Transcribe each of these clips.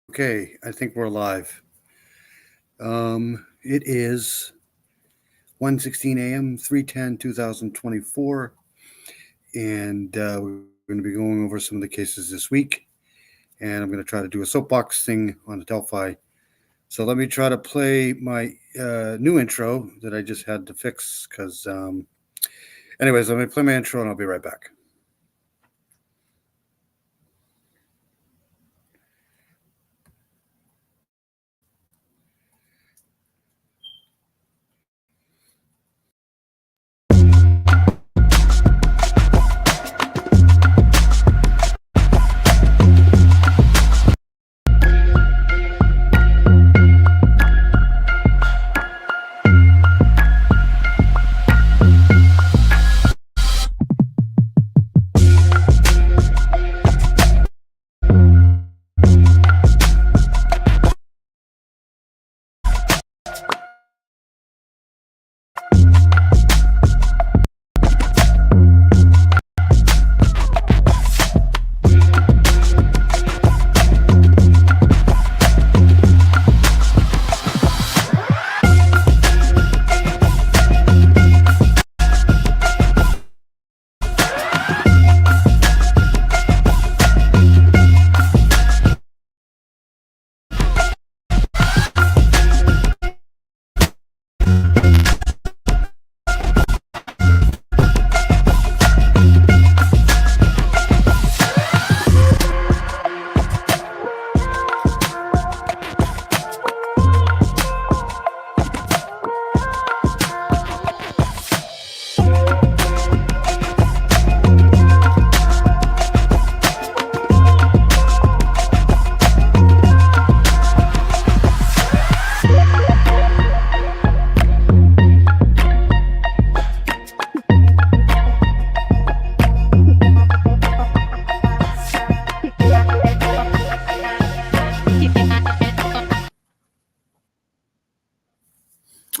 Okay, I think we're live. It is 1:16 a.m., 3/10/2024, and we're going to be going over some of the cases this week. And I'm going to try to do a soapbox thing on Delphi. So let me try to play my new intro that I just had to fix because, anyways, let me play my intro and I'll be right back.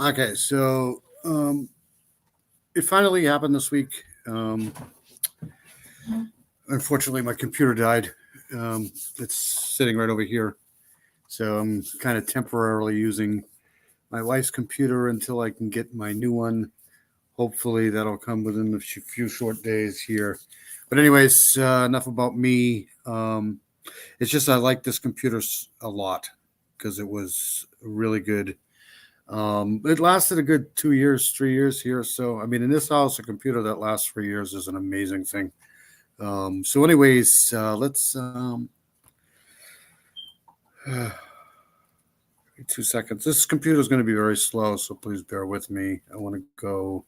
Okay, so it finally happened this week. Unfortunately, my computer died. It's sitting right over here. So I'm kind of temporarily using my wife's computer until I can get my new one. Hopefully, that'll come within a few short days here. But, anyways, enough about me. It's just I like this computer a lot because it was really good. It lasted a good 2 years, 3 years here. So, I mean, in this house, a computer that lasts 3 years is an amazing thing. So, anyways, let's 2 seconds. This computer is going to be very slow, so please bear with me. I want to go.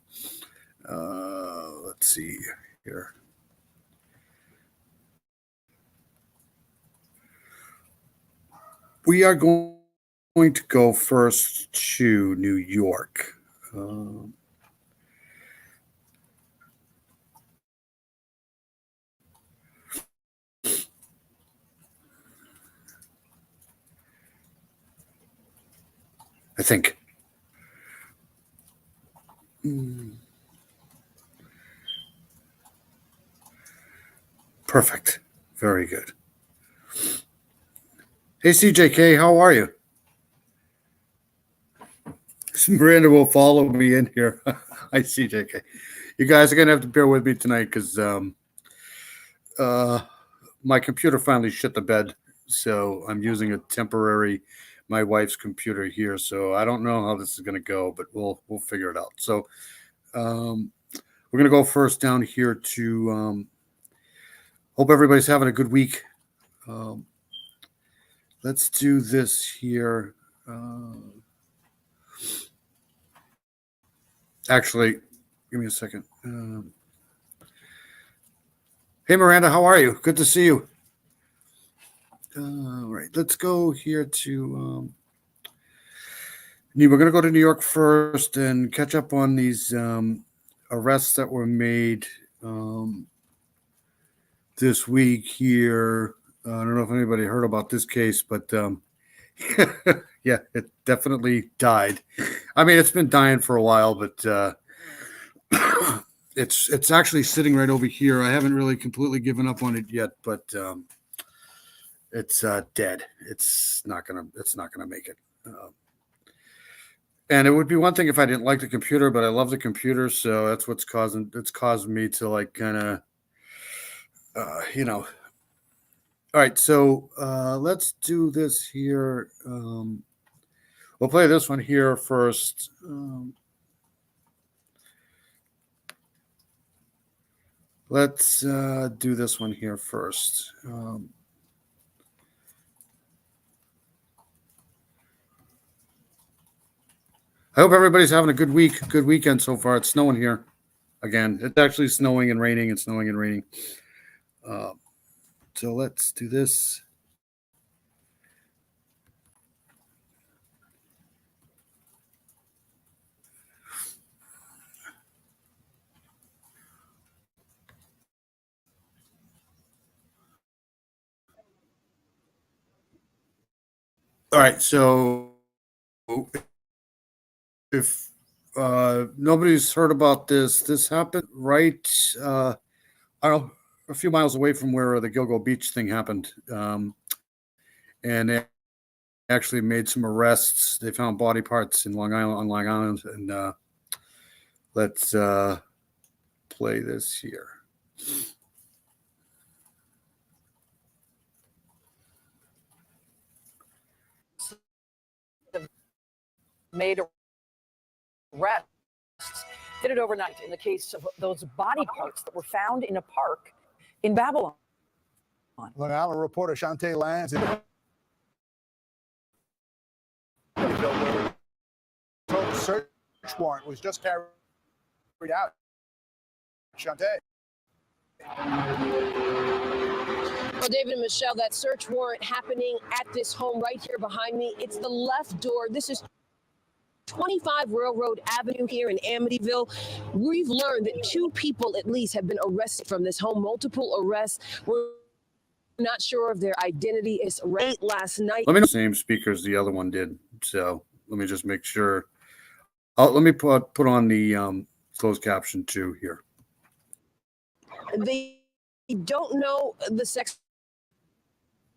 Let's see here. We are going to go first to New York. I think. Perfect. Very good. Hey, CJK, how are you? Miranda will follow me in here. Hi, CJK. You guys are going to have to bear with me tonight because my computer finally shit the bed. So I'm using a temporary, my wife's computer here. So I don't know how this is going to go, but we'll figure it out. So we're going to go first down here to hope everybody's having a good week. Let's do this here. Actually, give me a second. Hey, Miranda, how are you? Good to see you. All right, let's go here to. We're going to go to New York first and catch up on these arrests that were made this week here. I don't know if anybody heard about this case, but yeah, it definitely died. I mean, it's been dying for a while, but it's actually sitting right over here. I haven't really completely given up on it yet, but it's dead. It's not gonna make it. And it would be one thing if I didn't like the computer, but I love the computer, so that's what's caused me to like kind of, you know. All right, so let's do this here. We'll play this one here first. Let's do this one here first. I hope everybody's having a good weekend so far. It's snowing here again. It's actually snowing and raining and snowing and raining. So let's do this. All right, so if nobody's heard about this, this happened right, I don't know, a few miles away from where the Gilgo Beach thing happened, and they actually made some arrests. They found body parts in Long Island, and let's play this here. Made arrests, did it overnight in the case of those body parts that were found in a park in Babylon. Long Island reporter Shantae Lands. Total search warrant was just carried out. Shantae. Well, David and Michelle, that search warrant happening at this home right here behind me. It's the left door. This is 25 Railroad Avenue here in Amityville. We've learned that 2 people at least have been arrested from this home, multiple arrests. We're not sure of their identity. It's late last night. Let me know the same speakers the other one did. So let me just make sure. Let me put on the closed caption too here. They don't know the sex,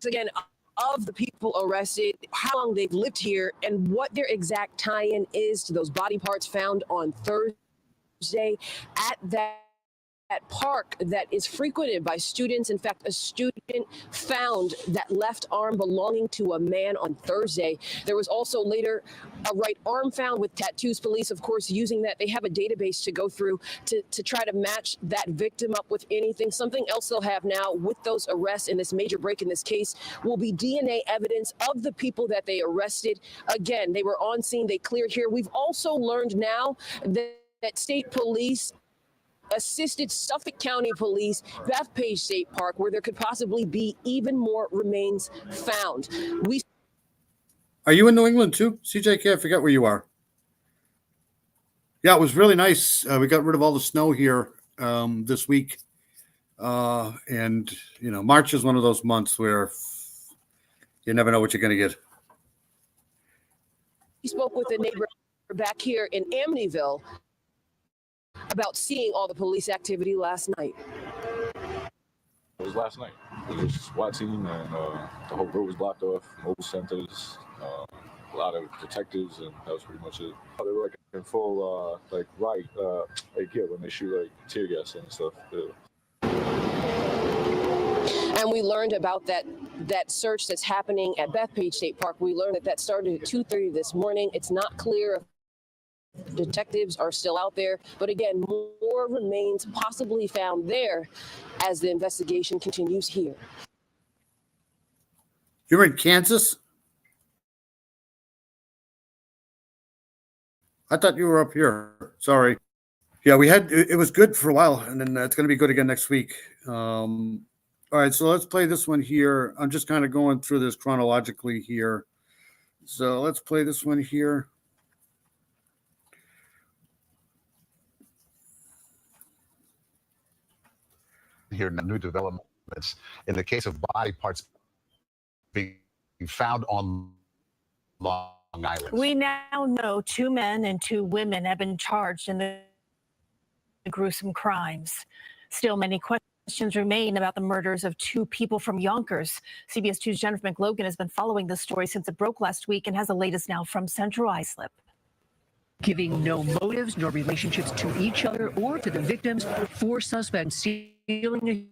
again, of the people arrested, how long they've lived here, and what their exact tie-in is to those body parts found on Thursday at that park that is frequented by students. In fact, a student found that left arm belonging to a man on Thursday. There was also later a right arm found with tattoos. Police, of course, using that. They have a database to go through to try to match that victim up with anything. Something else they'll have now with those arrests in this major break in this case will be DNA evidence of the people that they arrested. Again, they were on scene. They cleared here. We've also learned now that state police assisted Suffolk County Police, Bethpage State Park, where there could possibly be even more remains found. Are you in New England too, CJK? I forget where you are. Yeah, it was really nice. We got rid of all the snow here this week, and you know, March is one of those months where you never know what you're going to get. We spoke with a neighbor back here in Amityville about seeing all the police activity last night. It was last night. It was SWAT team, and the whole road was blocked off. Mobile centers, a lot of detectives, and that was pretty much it. They were like in full like when they shoot like tear gas and stuff. Yeah. And we learned about that search that's happening at Bethpage State Park. We learned that started at 2:30 this morning. It's not clear if detectives are still out there, but again, more remains possibly found there as the investigation continues here. You're in Kansas? I thought you were up here. Sorry. Yeah, it was good for a while, and then it's going to be good again next week. All right, so let's play this one here. I'm just kind of going through this chronologically here. So let's play this one here. Here, new developments in the case of body parts being found on Long Island. We now know 2 men and 2 women have been charged in the gruesome crimes. Still, many questions. Questions remain about the murders of two people from Yonkers. CBS 2's Jennifer McLogan has been following this story since it broke last week and has the latest now from Central Islip. Giving no motives nor relationships to each other or to the victims, 4 suspects stealing a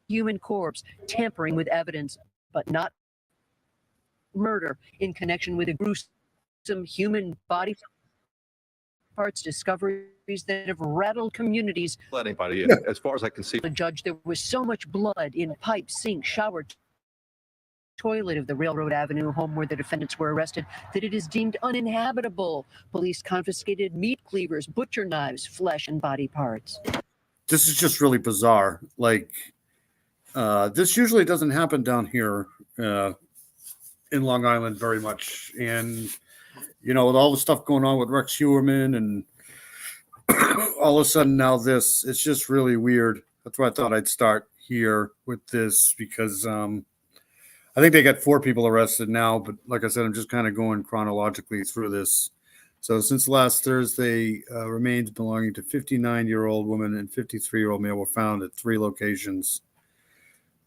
human corpse, tampering with evidence, but not murder in connection with a gruesome human body parts discoveries that have rattled communities. Let anybody in. As far as I can see, The judge, there was so much blood in pipe, sink, shower, toilet of the Railroad Avenue home where the defendants were arrested that it is deemed uninhabitable. Police confiscated meat cleavers, butcher knives, flesh, and body parts. This is just really bizarre. Like, this usually doesn't happen down here in Long Island very much. And, you know, with all the stuff going on with Rex Heuermann and all of a sudden now this, it's just really weird. That's why I thought I'd start here with this because I think they got 4 people arrested now. But like I said, I'm just kind of going chronologically through this. So since last Thursday, remains belonging to 59-year-old woman and 53-year-old male were found at 3 locations.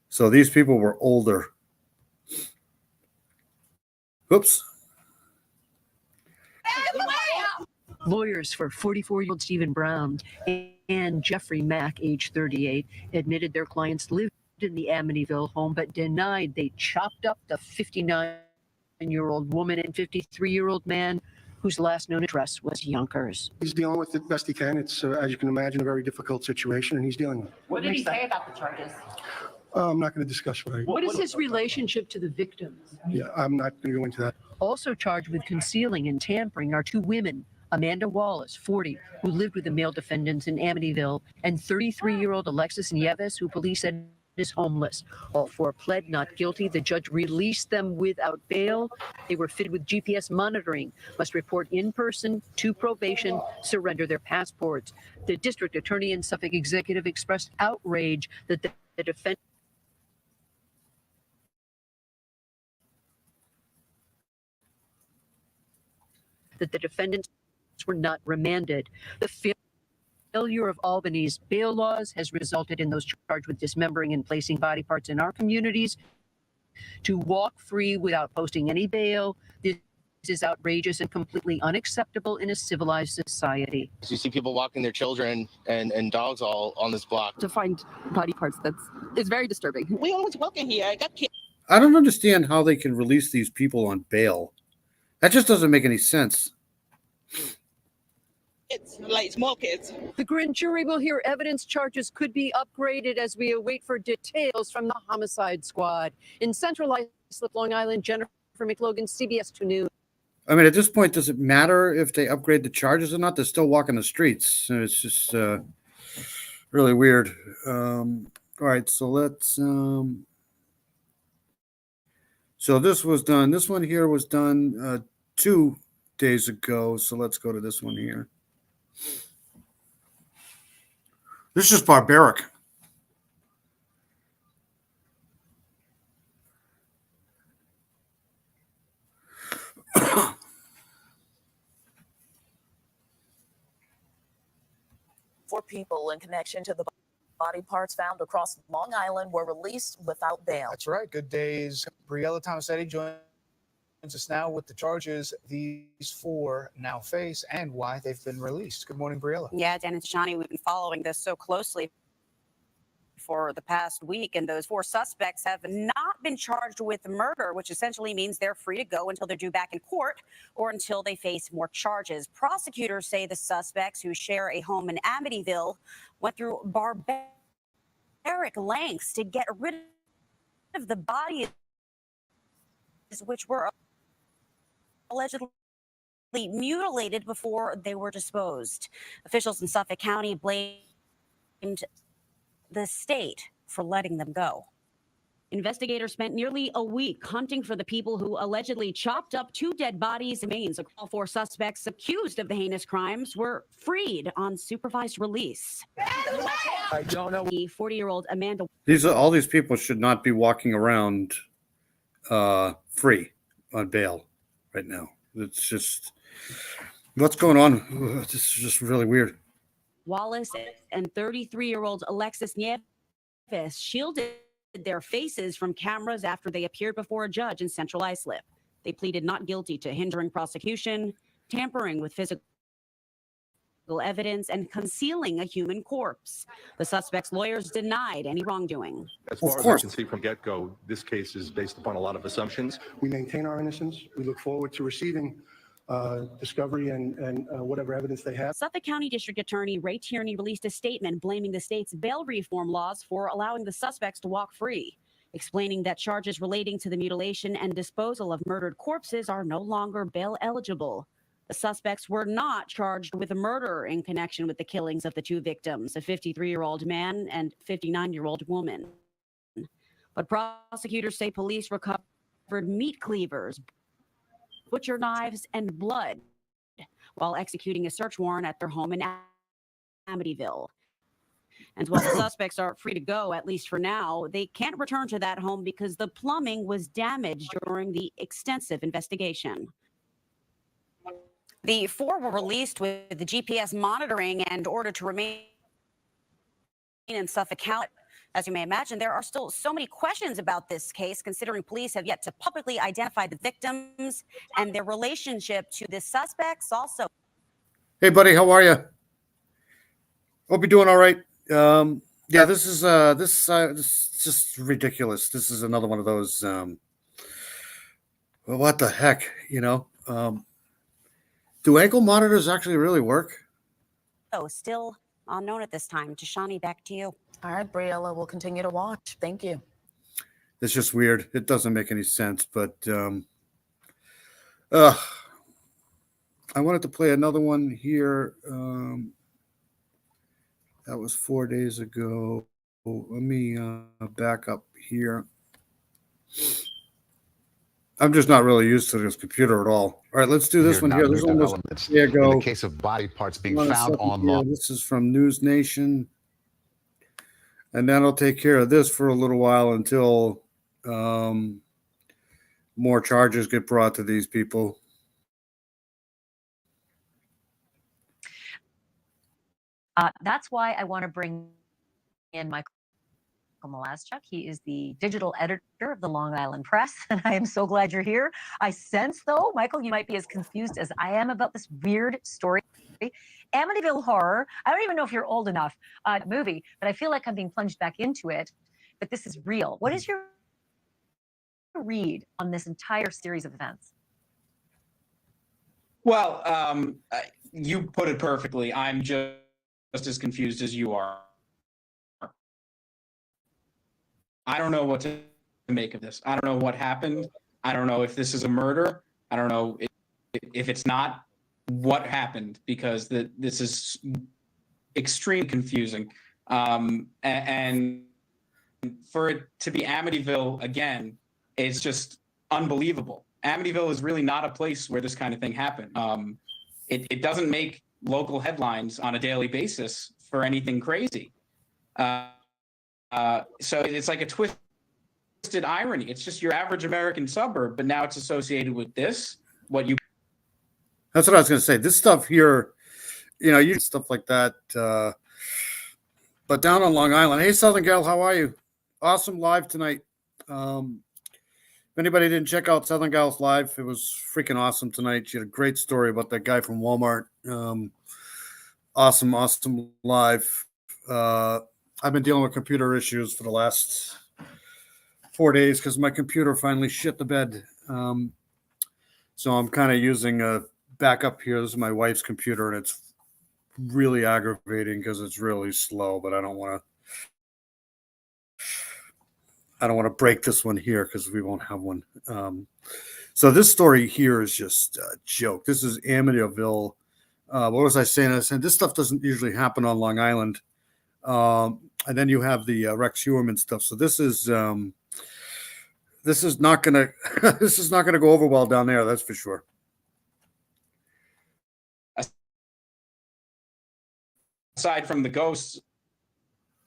So these people were older. Oops. Lawyers for 44-year-old Stephen Brown and Jeffrey Mack, age 38, admitted their clients lived in the Amityville home, but denied they chopped up the 59-year-old woman and 53-year-old man whose last known address was Yonkers. He's dealing with it best he can. It's, as you can imagine, a very difficult situation, and he's dealing with it. What did he say about the charges? I'm not going to discuss What is his relationship to the victims? Yeah, I'm not going to go into that. Also charged with concealing and tampering are 2 women, Amanda Wallace, 40, who lived with the male defendants in Amityville, and 33-year-old Alexis Nieves, who police said is homeless. All 4 pled not guilty. The judge released them without bail. They were fitted with GPS monitoring, must report in person to probation, surrender their passports. The district attorney and Suffolk executive expressed outrage that the defendant were not remanded. The failure of Albany's bail laws has resulted in those charged with dismembering and placing body parts in our communities to walk free without posting any bail. This is outrageous and completely unacceptable in a civilized society. You see people walking their children and dogs all on this block. To find body parts, it's very disturbing. We always walking here. I got kids. I don't understand how they can release these people on bail. That just doesn't make any sense. It's like small kids. The grand jury will hear evidence charges could be upgraded as we await for details from the homicide squad. In Central Islip, Long Island, Jennifer McLogan, CBS 2 News. I mean, at this point, does it matter if they upgrade the charges or not? They're still walking the streets. It's just really weird. All right, so let's. So this was done. This one here was done 2 days ago. So let's go to this one here. This is barbaric. Four people in connection to the body parts found across Long Island were released without bail. That's right. Good days. Briella Tomasetti joins us now with the charges these 4 now face and why they've been released. Good morning, Briella. Yeah, Dan and Shani, we've been following this so closely for the past week, and those 4 suspects have not been charged with murder, which essentially means they're free to go until they're due back in court or until they face more charges. Prosecutors say the suspects, who share a home in Amityville, went through barbaric lengths to get rid of the bodies, which were allegedly mutilated before they were disposed. Officials in Suffolk County blamed the state for letting them go. Investigators spent nearly a week hunting for the people who allegedly chopped up 2 dead bodies in Maine. All 4 suspects accused of the heinous crimes were freed on supervised release. I don't know. The 40-year-old Amanda. All these people should not be walking around free on bail right now. It's just what's going on. This is just really weird. Wallace and 33-year-old Alexis Nieves shielded their faces from cameras after they appeared before a judge in Central Islip. They pleaded not guilty to hindering prosecution, tampering with physical evidence, and concealing a human corpse. The suspect's lawyers denied any wrongdoing. As far as I can see from get-go, this case is based upon a lot of assumptions. We maintain our innocence. We look forward to receiving discovery and whatever evidence they have. Suffolk County District Attorney Ray Tierney released a statement blaming the state's bail reform laws for allowing the suspects to walk free, explaining that charges relating to the mutilation and disposal of murdered corpses are no longer bail eligible. The suspects were not charged with murder in connection with the killings of the two victims, a 53-year-old man and 59-year-old woman. But prosecutors say police recovered meat cleavers, butcher knives, and blood while executing a search warrant at their home in Amityville. And while the suspects are free to go, at least for now, they can't return to that home because the plumbing was damaged during the extensive investigation. The four were released with the GPS monitoring and ordered to remain in Suffolk County. As you may imagine, there are still so many questions about this case, considering police have yet to publicly identify the victims and their relationship to the suspects also. Hey, buddy, how are you? Hope you're doing all right. Yeah, this is just ridiculous. This is another one of those. Well, what the heck, you know? Do ankle monitors actually really work? Oh, still unknown at this time. Tashani, back to you. All right, Briella, we'll continue to watch. Thank you. It's just weird. It doesn't make any sense, but I wanted to play another one here. That was 4 days ago. Let me back up here. I'm just not really used to this computer at all. All right, let's do this one here. There's almost there go. In the case of body parts being found online. This is from News Nation. And that'll take care of this for a little while until more charges get brought to these people. That's why I want to bring in Michael Molaschuk. He is the digital editor of the Long Island Press, and I am so glad you're here. I sense, though, Michael, you might be as confused as I am about this weird story. Amityville Horror. I don't even know if you're old enough, movie, but I feel like I'm being plunged back into it. But this is real. What is your read on this entire series of events? Well, you put it perfectly. I'm just as confused as you are. I don't know what to make of this. I don't know what happened. I don't know if this is a murder. I don't know if it's not. What happened, because this is extremely confusing. And for it to be Amityville again, it's just unbelievable. Amityville is really not a place where this kind of thing happened. It doesn't make local headlines on a daily basis for anything crazy. So it's like a twisted irony. It's just your average American suburb, but now it's associated with this. That's what I was going to say. This stuff here, you know, you stuff like that. But down on Long Island, hey, Southern Gal, how are you? Awesome live tonight. If anybody didn't check out Southern Gal's live, it was freaking awesome tonight. She had a great story about that guy from Walmart. Awesome live. I've been dealing with computer issues for the last 4 days because my computer finally shit the bed. So I'm kind of using a backup here. This is my wife's computer, and it's really aggravating because it's really slow, but I don't want to break this one here because we won't have one. So this story here is just a joke. This is Amityville. What was I saying? I said this stuff doesn't usually happen on Long Island. And then you have the Rex Heuermann stuff. So this is not gonna this is not gonna go over well down there. That's for sure. Aside from the ghosts,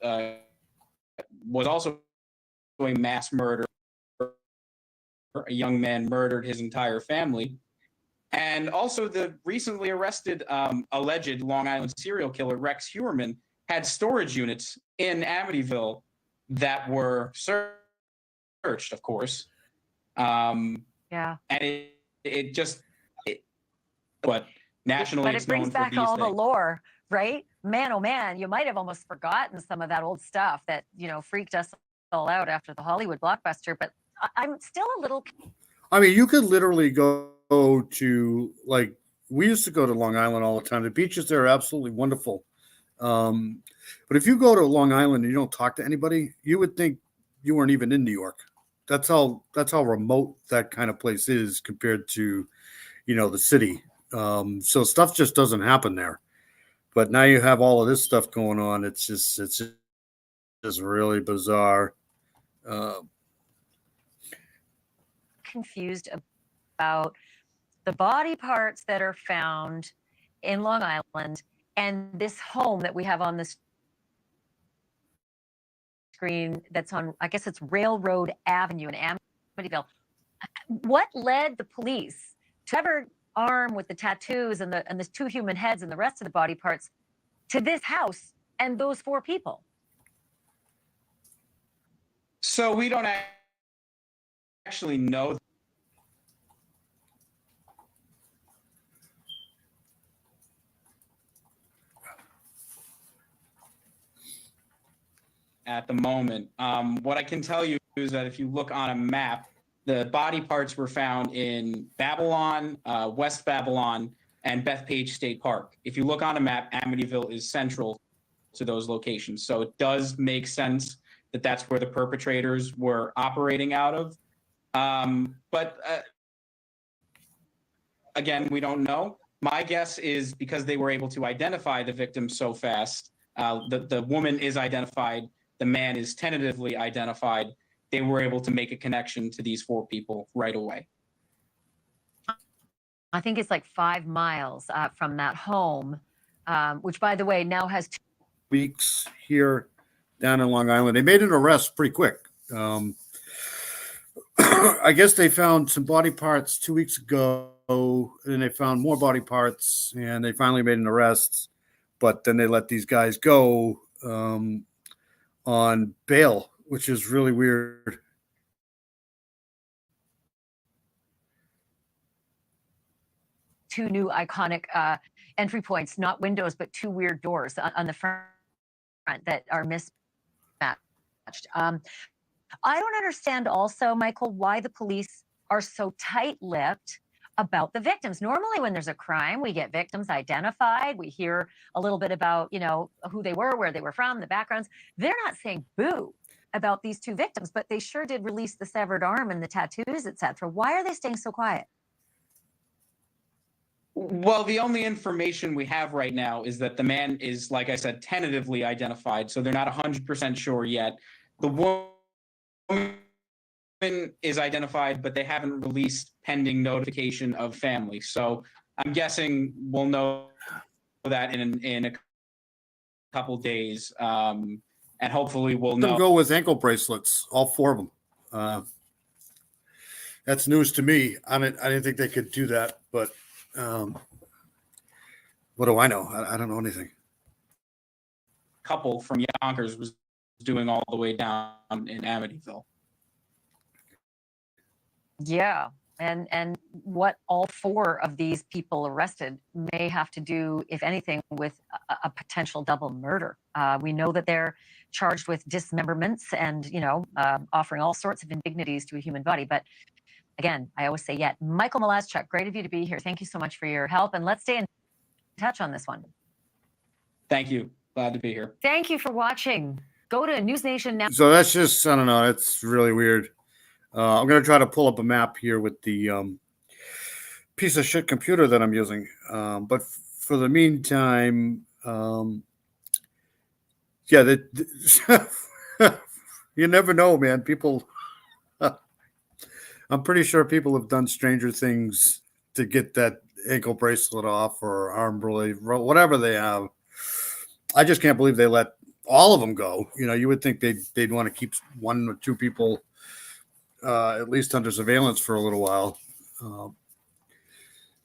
was also doing mass murder. A young man murdered his entire family. And also the recently arrested alleged Long Island serial killer, Rex Heuermann, had storage units in Amityville that were searched, of course. Yeah. And but nationally But it's it brings known for back these all the things. lore, right? Man, oh man, you might have almost forgotten some of that old stuff that, freaked us all out after the Hollywood blockbuster. But I'm still a little. I mean, you could literally go to, like, we used to go to Long Island all the time. The beaches there are absolutely wonderful. But if you go to Long Island and you don't talk to anybody, you would think you weren't even in New York. That's how remote that kind of place is compared to, the city. So stuff just doesn't happen there. But now you have all of this stuff going on. It's just really bizarre. Confused about the body parts that are found in Long Island and this home that we have on the screen that's on, I guess it's Railroad Avenue in Amityville. What led the police to ever arm with the tattoos and the two human heads and the rest of the body parts to this house and those four people? So we don't actually know. At the moment. What I can tell you is that if you look on a map, the body parts were found in Babylon, West Babylon, and Bethpage State Park. If you look on a map, Amityville is central to those locations. So it does make sense that that's where the perpetrators were operating out of. But again, we don't know. My guess is because they were able to identify the victim so fast, the woman is identified, the man is tentatively identified, they were able to make a connection to these four people right away. I think it's like 5 miles from that home, which, by the way, now has 2 weeks here down in Long Island. They made an arrest pretty quick. I guess they found some body parts 2 weeks ago, and they found more body parts, and they finally made an arrest. But then they let these guys go on bail, which is really weird. Two new iconic entry points, not windows, but 2 weird doors on the front that are mismatched. I don't understand also, Michael, why the police are so tight-lipped about the victims. Normally when there's a crime, we get victims identified. We hear a little bit about, who they were, where they were from, the backgrounds. They're not saying boo about these 2 victims, but they sure did release the severed arm and the tattoos, etc. Why are they staying so quiet? Well, the only information we have right now is that the man is, like I said, tentatively identified, so they're not 100% sure yet. The woman is identified, but they haven't released pending notification of family. So I'm guessing we'll know that in a couple days, and hopefully we'll know. Go with ankle bracelets, all 4 of them. That's news to me. I didn't think they could do that, but what do I know? I don't know anything. Couple from Yonkers was doing all the way down in Amityville. Yeah, and what all 4 of these people arrested may have to do, if anything, with a potential double murder. We know that they're charged with dismemberments and, offering all sorts of indignities to a human body. But again, I always say yet. Michael Molaschuk, great of you to be here. Thank you so much for your help. And let's stay in touch on this one. Thank you. Glad to be here. Thank you for watching. Go to News Nation now. So that's just, I don't know. It's really weird. I'm going to try to pull up a map here with the piece of shit computer that I'm using. But for the meantime, yeah, you never know, man. People, I'm pretty sure people have done stranger things to get that ankle bracelet off or arm bracelet, whatever they have. I just can't believe they let all of them go. You would think they'd want to keep 1 or 2 people at least under surveillance for a little while.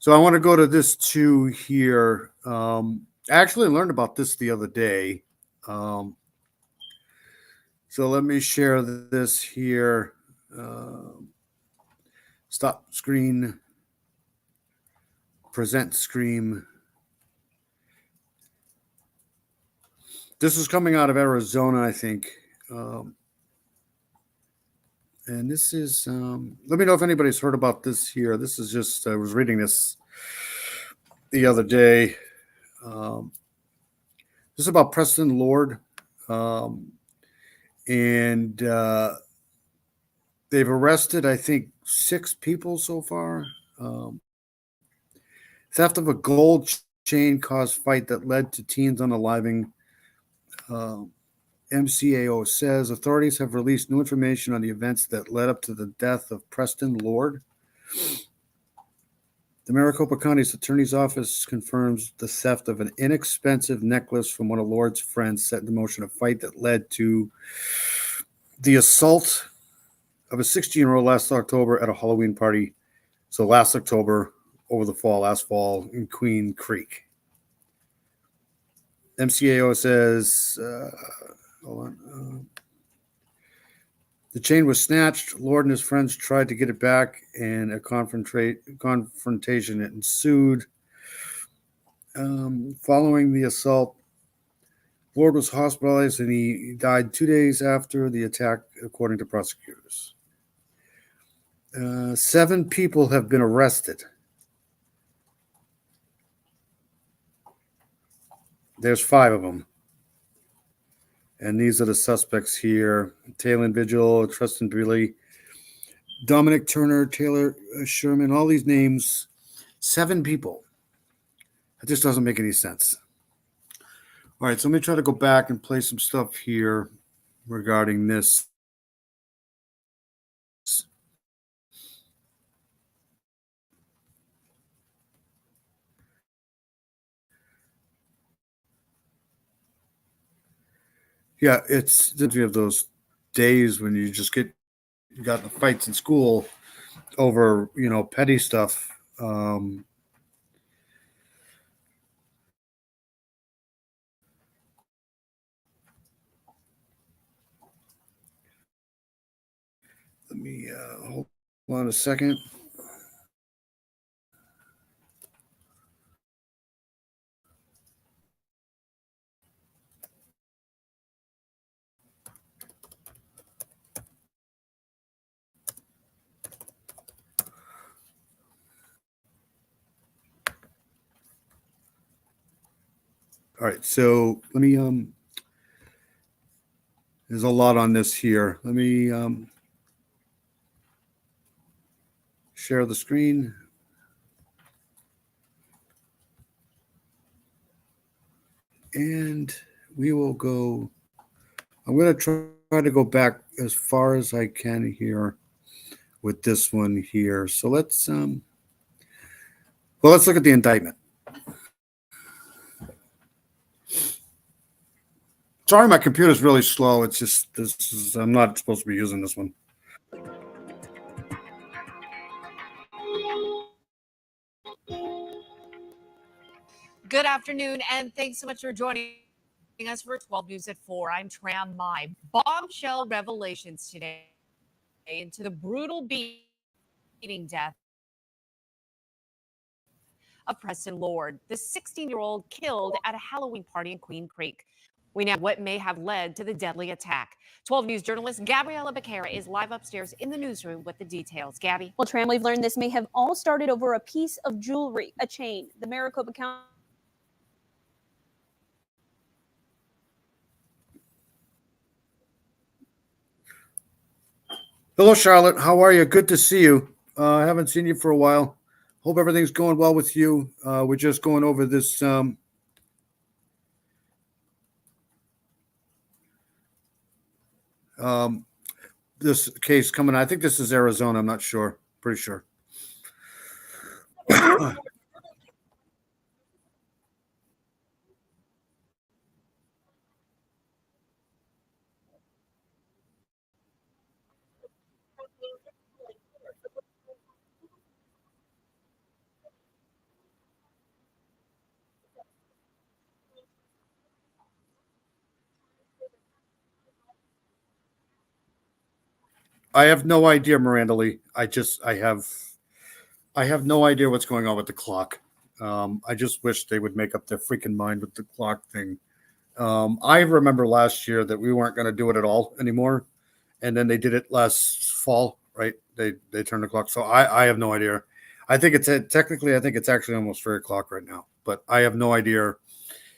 So I want to go to this too here. I actually learned about this the other day. So let me share this here. Stop screen, present screen. This is coming out of Arizona, I think. And this is, let me know if anybody's heard about this here. This is just, I was reading this the other day. This is about Preston Lord. And they've arrested, I think, 6 people so far. Theft of a gold chain caused fight that led to teens unaliving. MCAO says authorities have released new information on the events that led up to the death of Preston Lord. The Maricopa County's Attorney's Office confirms the theft of an inexpensive necklace from one of Lord's friends set in motion a fight that led to the assault of a 16-year-old last October at a Halloween party. So last October, last fall in Queen Creek. MCAO says, hold on. The chain was snatched. Lord and his friends tried to get it back, and a confrontation ensued. Following the assault, Lord was hospitalized and he died 2 days after the attack, according to prosecutors. 7 people have been arrested. There's 5 of them. And these are the suspects here: Taylor Vigil, Tristan Brealey, Dominic Turner, Taylor Sherman, all these names, 7 people. It just doesn't make any sense. All right, so let me try to go back and play some stuff here regarding this. Yeah, it's you have those days when you just you got the fights in school over, petty stuff. Let me hold on a second. All right, so let me there's a lot on this here. Let me share the screen. And we will go. I'm going to try to go back as far as I can here with this one here. So let's let's look at the indictment. Sorry, my computer's really slow. It's just I'm not supposed to be using this one. Good afternoon, and thanks so much for joining us for 12 News at 4. I'm Tram Mai. Bombshell revelations today into the brutal beating death of Preston Lord, the 16-year-old killed at a Halloween party in Queen Creek. We know what may have led to the deadly attack. 12 News journalist Gabriella Becerra is live upstairs in the newsroom with the details. Gabby? Well, Tram, we've learned this may have all started over a piece of jewelry, a chain. The Maricopa County. Hello, Charlotte. How are you? Good to see you. I haven't seen you for a while. Hope everything's going well with you. We're just going over this this case coming. I think this is Arizona. I'm not sure. Pretty sure. I have no idea, Miranda Lee. I have no idea what's going on with the clock. I just wish they would make up their freaking mind with the clock thing. I remember last year that we weren't going to do it at all anymore, and then they did it last fall, right? They turned the clock. So I have no idea. I think it's technically I think it's actually almost 3 o'clock right now, but I have no idea.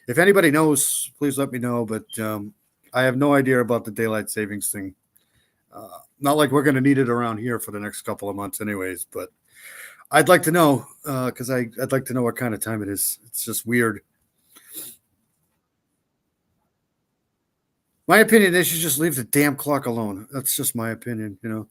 If anybody knows, please let me know. But I have no idea about the daylight savings thing. Not like we're going to need it around here for the next couple of months, anyways. But I'd like to know because I'd like to know what kind of time it is. It's just weird. My opinion, they should just leave the damn clock alone. That's just my opinion, you know.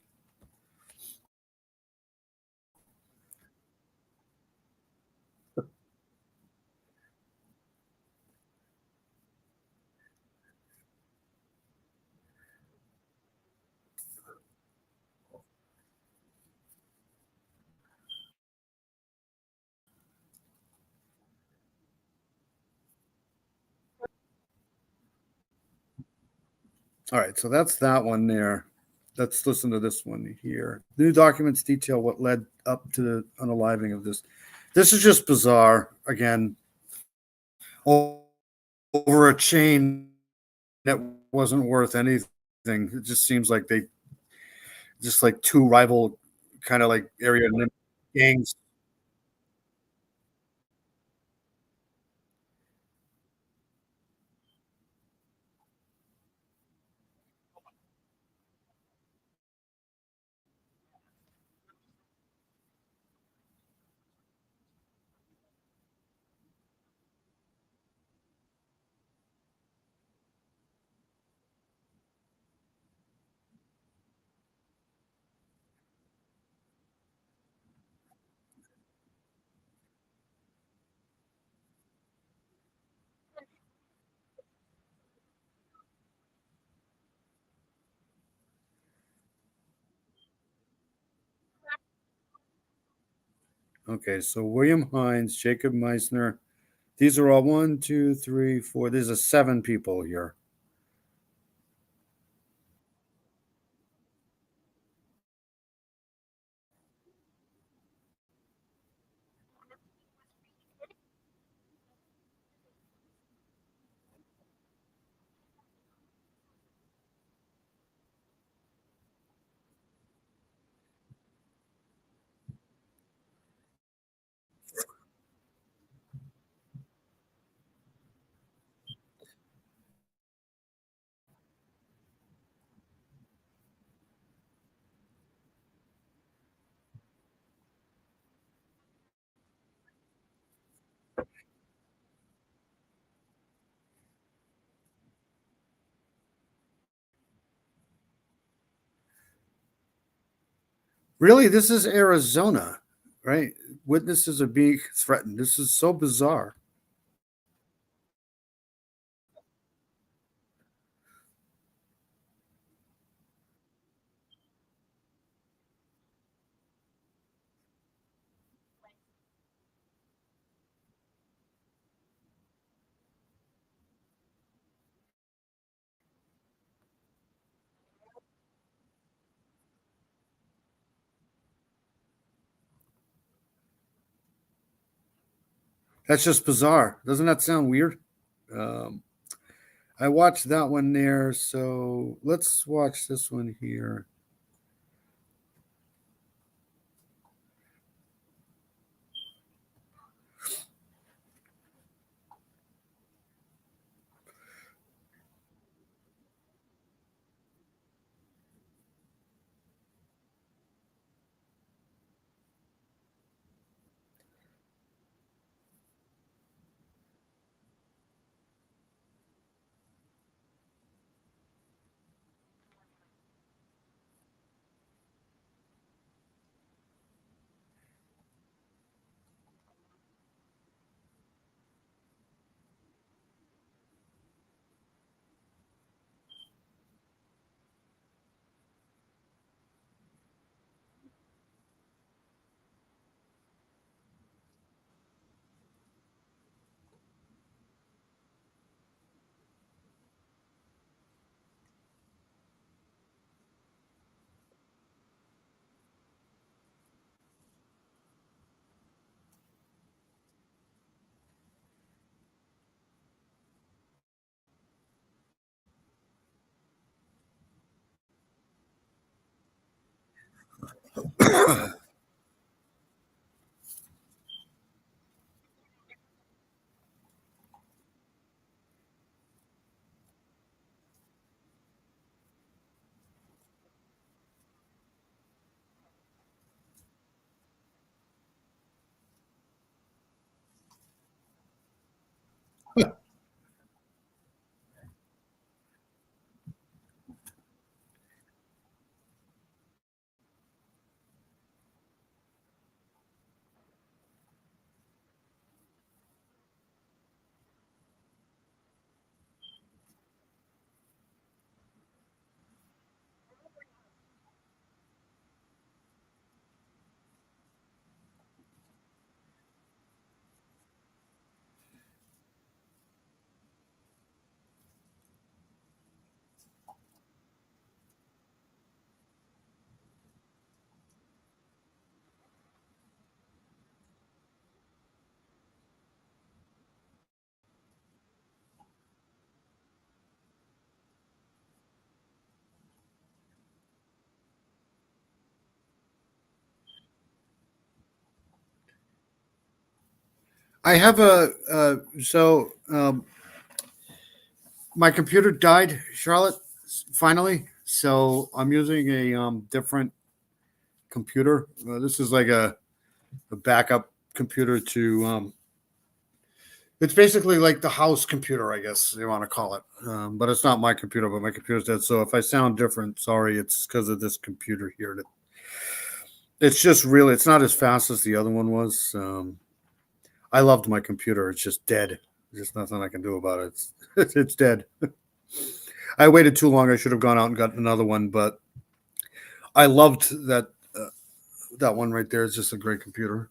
All right, so that's that one there. Let's listen to this one here. New documents detail what led up to the unaliving of this. This is just bizarre. Again, over a chain that wasn't worth anything. It just seems like they just like two rival kind of like area gangs. Okay, so William Hines, Jacob Meisner. These are all one, two, three, four. There's a 7 people here. Really, this is Arizona, right? Witnesses are being threatened. This is so bizarre. That's just bizarre. Doesn't that sound weird? Um, I watched that one there, so let's watch this one here. I have my computer died, Charlotte, finally. So I'm using a different computer. This is like a backup computer to it's basically like the house computer, I guess you want to call it. But it's not my computer, but my computer's dead. So if I sound different, sorry, it's because of this computer here. It's just really, it's not as fast as the other one was. I loved my computer. It's just dead. There's nothing I can do about it. It's dead. I waited too long. I should have gone out and gotten another one, but I loved that one right there. It's just a great computer.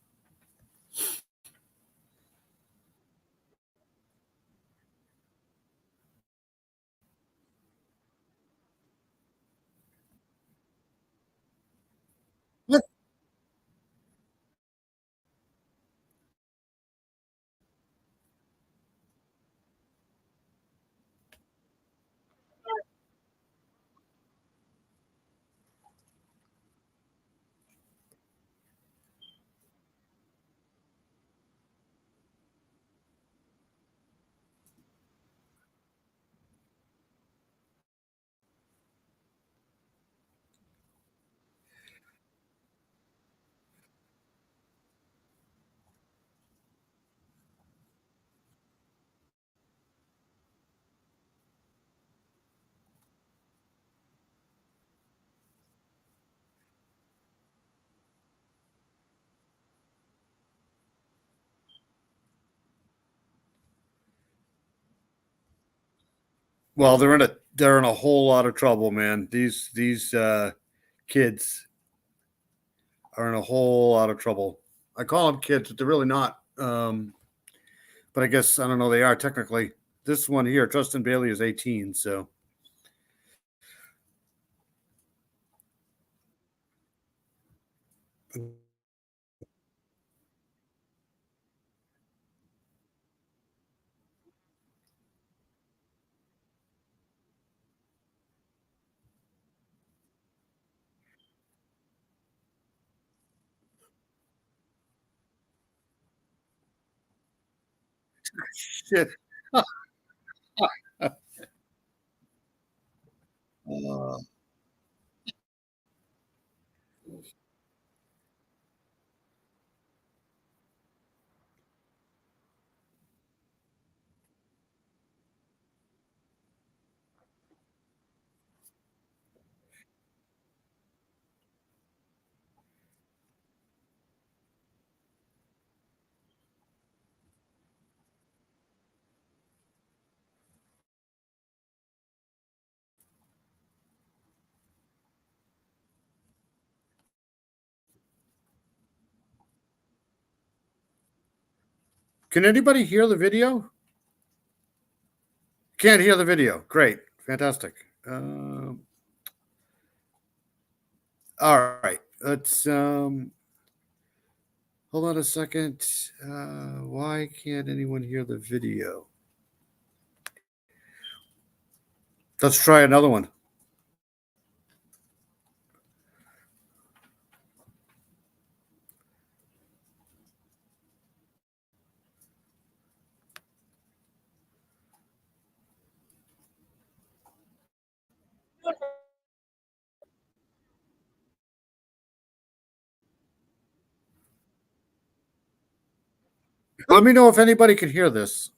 Well, they're in a whole lot of trouble, man. These kids are in a whole lot of trouble. I call them kids, but they're really not. But I guess I don't know. They are technically. This one here, Justin Bailey, is 18. So shit. Uh, can anybody hear the video? Can't hear the video. Great, fantastic. All right, let's hold on a second. Why can't anyone hear the video? Let's try another one. Let me know if anybody can hear this.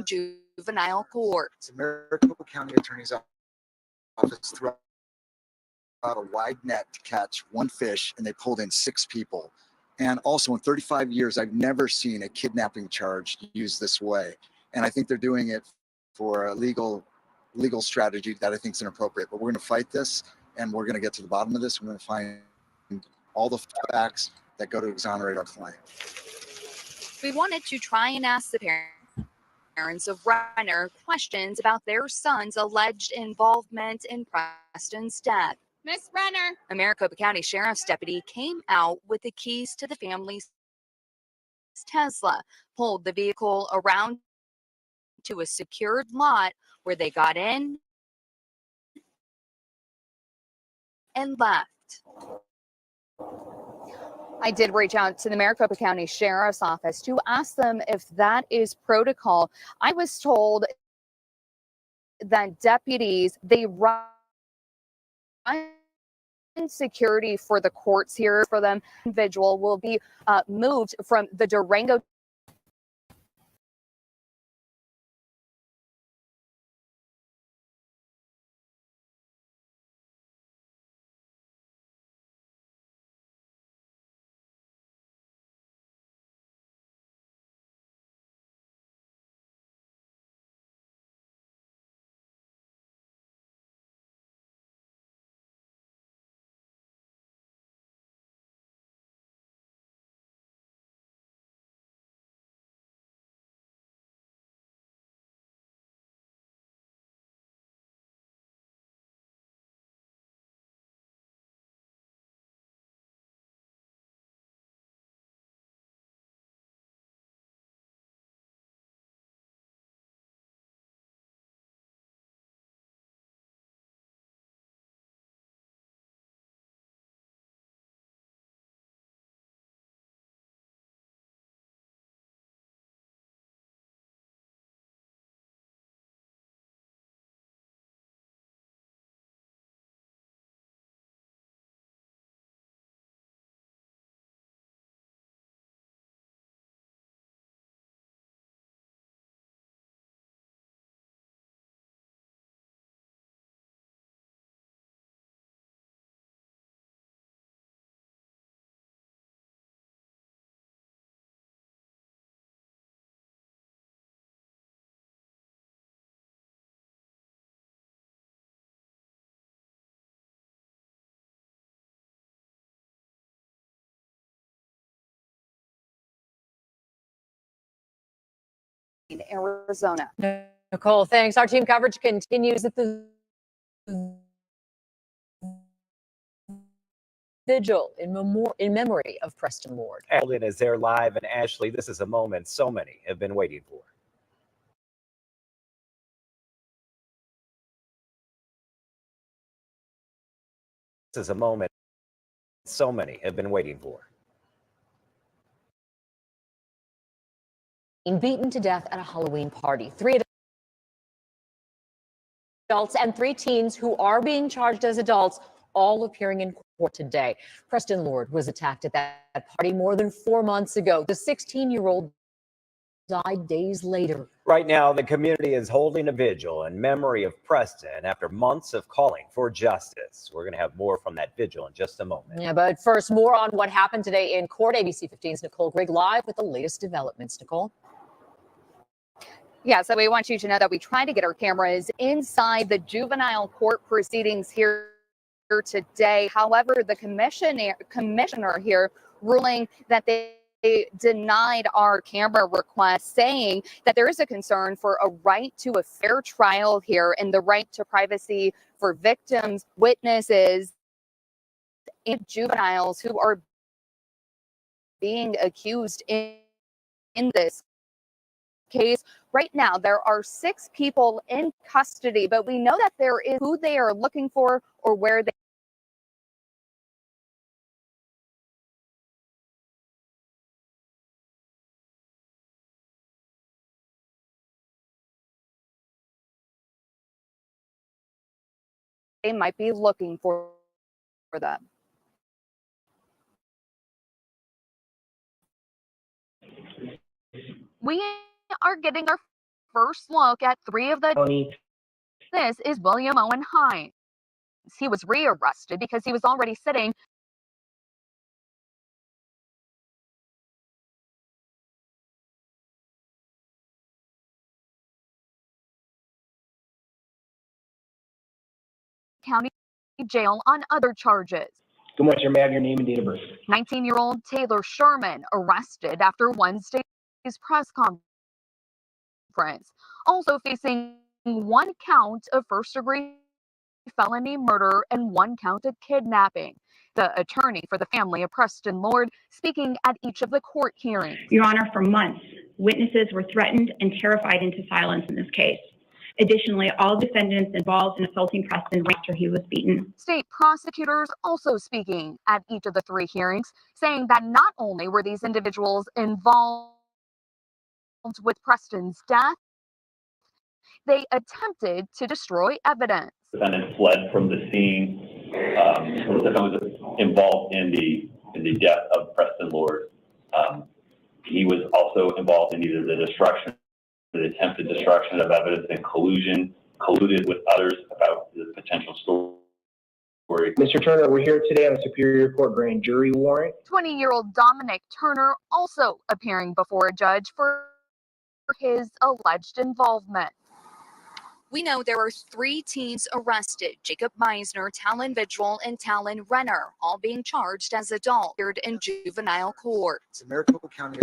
juvenile court. Maricopa County Attorney's Office threw out a wide net to catch one fish, and they pulled in 6 people. And also, in 35 years, I've never seen a kidnapping charge used this way. And I think they're doing it for a legal strategy that I think is inappropriate. But we're going to fight this, and we're going to get to the bottom of this. We're going to find all the facts that go to exonerate our client. We wanted to try and ask the parents of Renner questions about their son's alleged involvement in Preston's death. Miss Renner. A Maricopa County Sheriff's deputy came out with the keys to the family's Tesla, pulled the vehicle around to a secured lot where they got in and left. I did reach out to the Maricopa County Sheriff's Office to ask them if that is protocol. I was told that deputies, they run security for the courts here for them. Individual will be moved from the Durango in Arizona. Nicole, thanks. Our team coverage continues at the vigil in memory of Preston Ward. Alden is there live, and Ashley, this is a moment so many have been waiting for. This is a moment so many have been waiting for. Beaten to death at a Halloween party. 3 adults and 3 teens who are being charged as adults, all appearing in court today. Preston Lord was attacked at that party more than 4 months ago. The 16-year-old died days later. Right now, the community is holding a vigil in memory of Preston after months of calling for justice. We're going to have more from that vigil in just a moment. Yeah, but first, more on what happened today in court. ABC 15's Nicole Grigg live with the latest developments. Nicole? Yeah, so we want you to know that we try to get our cameras inside the juvenile court proceedings here today. However, the commissioner here ruling that they denied our camera request, saying that there is a concern for a right to a fair trial here and the right to privacy for victims, witnesses, and juveniles who are being accused in this case. Right now, there are 6 people in custody, but we know that there is who they are looking for or where they might be looking for them. We are getting our first look at three of the. This is William Owen Hines. He was rearrested because he was already sitting county jail on other charges. Good morning, sir. May I have your name and date of birth? 19-year-old Taylor Sherman arrested after Wednesday's press conference, also facing one count of first-degree felony murder and one count of kidnapping. The attorney for the family of Preston Lord speaking at each of the court hearings. Your Honor, for months, witnesses were threatened and terrified into silence in this case. Additionally, all defendants involved in assaulting Preston right after he was beaten. State prosecutors also speaking at each of the three hearings, saying that not only were these individuals involved with Preston's death, they attempted to destroy evidence. The defendant fled from the scene. The defendant was involved in the death of Preston Lord. He was also involved in either the destruction, the attempted destruction of evidence, and colluded with others about the potential story. Mr. Turner, we're here today on a Superior Court grand jury warrant. 20-year-old Dominic Turner also appearing before a judge for his alleged involvement. We know there are three teens arrested: Jacob Meisner, Talon Vigil, and Talon Renner, all being charged as adults in juvenile court. The Maricopa County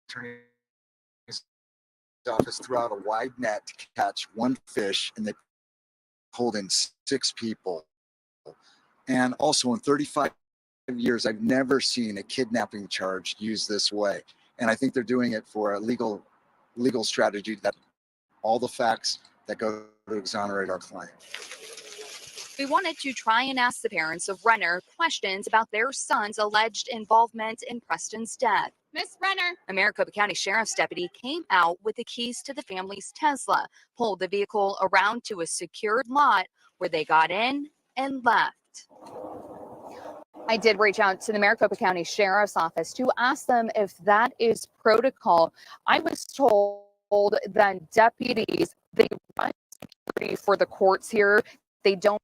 Attorney's Office threw out a wide net to catch one fish, and they pulled in 6 people. And also, in 35 years, I've never seen a kidnapping charge used this way. And I think they're doing it for a legal strategy, that all the facts that go to exonerate our client. We wanted to try and ask the parents of Renner questions about their son's alleged involvement in Preston's death. Miss Renner. A Maricopa County Sheriff's deputy came out with the keys to the family's Tesla, pulled the vehicle around to a secured lot where they got in and left. I did reach out to the Maricopa County Sheriff's Office to ask them if that is protocol. I was told that deputies, they run security for the courts here. They don't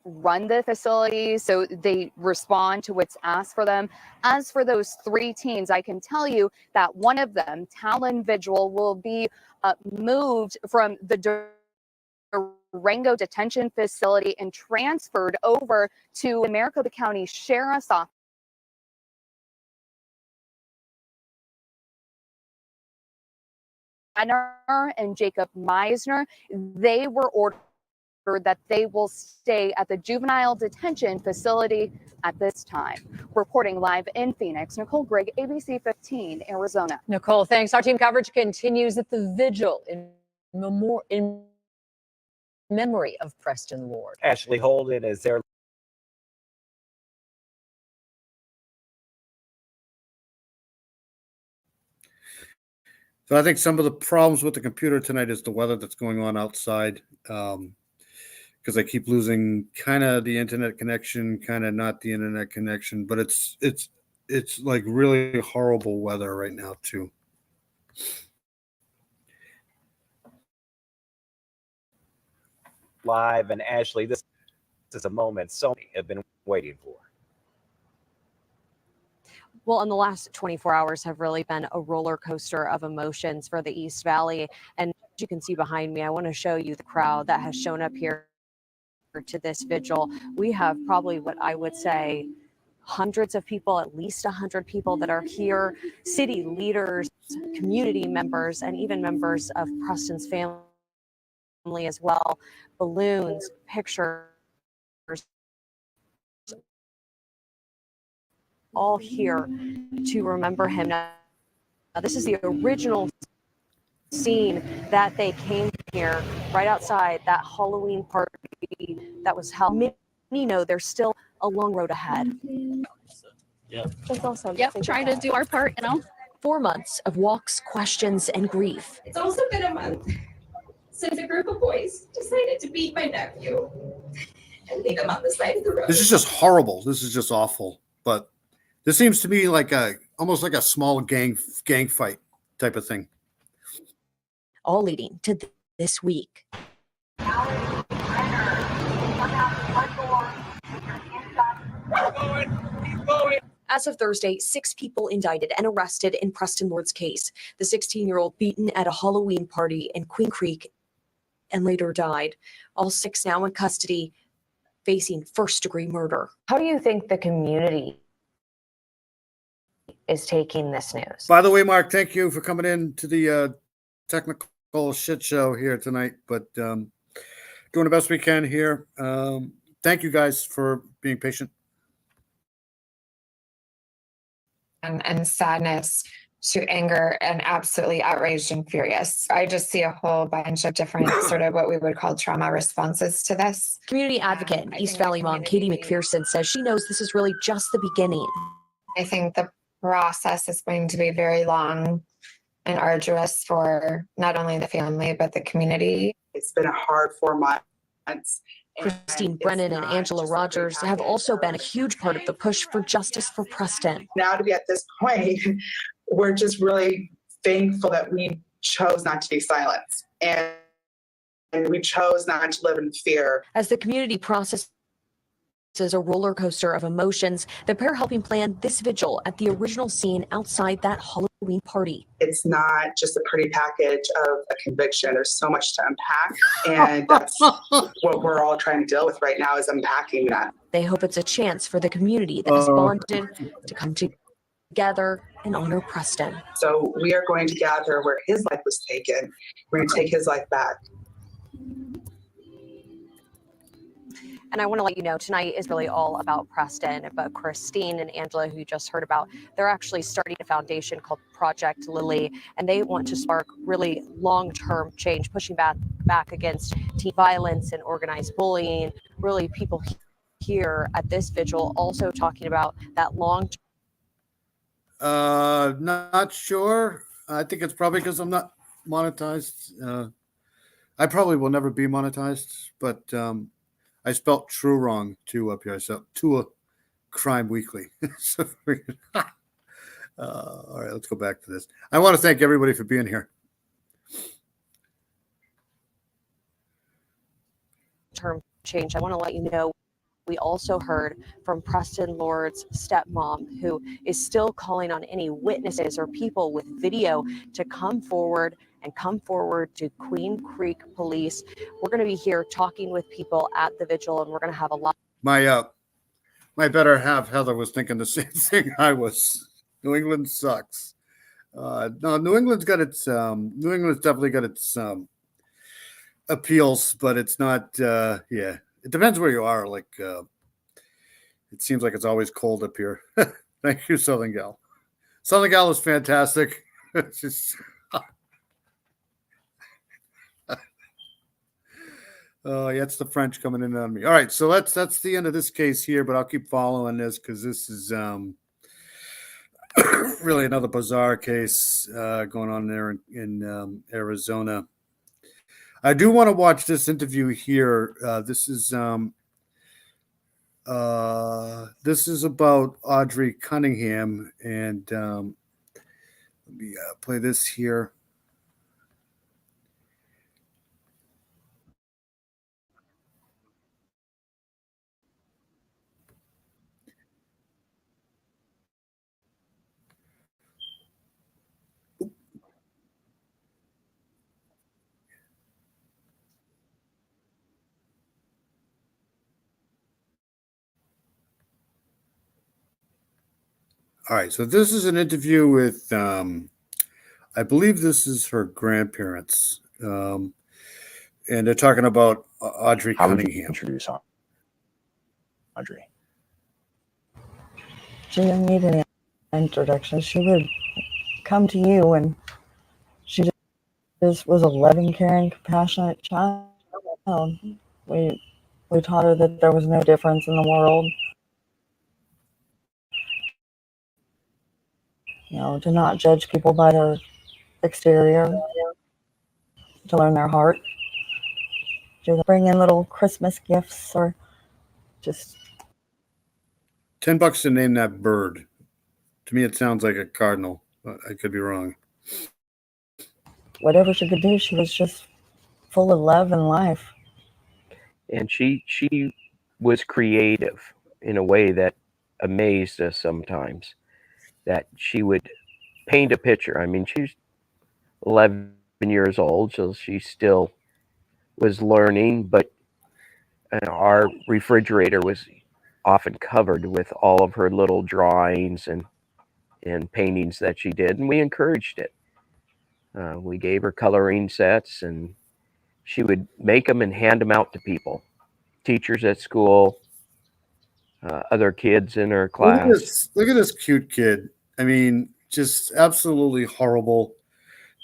run the facility, so they respond to what's asked for them. As for those 3 teens, I can tell you that one of them, Talon Vigil, will be moved from the Durango Detention Facility and transferred over to the Maricopa County Sheriff's Office. And Jacob Meisner, they were ordered that they will stay at the juvenile detention facility at this time. Reporting live in Phoenix, Nicole Grigg, ABC 15, Arizona. Nicole, thanks. Our team coverage continues at the vigil in memory of Preston Lord. Ashley Holden is there. So I think some of the problems with the computer tonight is the weather that's going on outside, because I keep losing kind of the internet connection, kind of not the internet connection, but it's like really horrible weather right now too. Live, and Ashley, this is a moment so many have been waiting for. Well, in the last 24 hours have really been a roller coaster of emotions for the East Valley. And as you can see behind me, I want to show you the crowd that has shown up here to this vigil. We have probably what I would say hundreds of people, at least 100 people that are here, city leaders, community members, and even members of Preston's family as well. Balloons, pictures, all here to remember him. Now, this is the original scene that they came here right outside that Halloween party that was held. Many know there's still a long road ahead. Yeah. That's awesome. Yep, trying to do our part, 4 months of walks, questions, and grief. It's also been a month since a group of boys decided to beat my nephew and leave him on the side of the road. This is just horrible. This is just awful. But this seems to me like almost like a small gang fight type of thing. All leading to this week. As of Thursday, 6 people indicted and arrested in Preston Lord's case. The 16-year-old beaten at a Halloween party in Queen Creek and later died. All 6 now in custody, facing first-degree murder. How do you think the community is taking this news? By the way, Mark, thank you for coming in to the technical shit show here tonight, but doing the best we can here. Thank you guys for being patient. And sadness to anger and absolutely outraged and furious. I just see a whole bunch of different sort of what we would call trauma responses to this. Community advocate and East Valley mom Katie McPherson says she knows this is really just the beginning. I think the process is going to be very long and arduous for not only the family, but the community. It's been a hard 4 months. Christine Brennan and Angela Rogers have also been a huge part of the push for justice for Preston. Now to be at this point, we're just really thankful that we chose not to be silenced and we chose not to live in fear. As the community processes a roller coaster of emotions, the pair helping plan this vigil at the original scene outside that Halloween party. It's not just a pretty package of a conviction. There's so much to unpack, and that's what we're all trying to deal with right now is unpacking that. They hope it's a chance for the community that has bonded to come together and honor Preston. So we are going to gather where his life was taken. We're going to take his life back. And I want to let you know, tonight is really all about Preston, but Christine and Angela, who you just heard about, they're actually starting a foundation called Project Lily, and they want to spark really long-term change, pushing back against teen violence and organized bullying. Really, people here at this vigil also talking about that long-term. Not sure. I think it's probably because I'm not monetized. I probably will never be monetized, but I spelt true wrong too up here. So to Crime Weekly. So, all right, let's go back to this. I want to thank everybody for being here. Term change. I want to let you know we also heard from Preston Lord's stepmom, who is still calling on any witnesses or people with video to come forward to Queen Creek Police. We're going to be here talking with people at the vigil, and we're going to have a lot. My better half, Heather, was thinking the same thing I was. New England sucks. No, New England's definitely got its appeals, but it's not. Yeah, it depends where you are. Like, it seems like it's always cold up here. Thank you, Southern Gal. Southern Gal is fantastic. It's just. Oh, yeah, it's the French coming in on me. All right, so that's the end of this case here, but I'll keep following this because this is really another bizarre case going on there in Arizona. I do want to watch this interview here. This is about Audrey Cunningham, and let me play this here. All right, so this is an interview with, I believe this is her grandparents, and they're talking about Audrey How would you Cunningham. introduce Audrey? She didn't need any introduction. She would come to you, and she just was a loving, caring, compassionate child. We taught her that there was no difference in the world. You know, to not judge people by their exterior, to learn their heart, to bring in little Christmas gifts or just $10 to name that bird. To me, it sounds like a cardinal. I could be wrong. whatever she could do, she was just full of love and life. And she was creative in a way that amazed us sometimes. That she would paint a picture. I mean, she's 11 years old, so she still was learning, but our refrigerator was often covered with all of her little drawings and paintings that she did, and we encouraged it. We gave her coloring sets, and she would make them and hand them out to people, teachers at school, other kids in her class. Look at this cute kid. I mean, just absolutely horrible.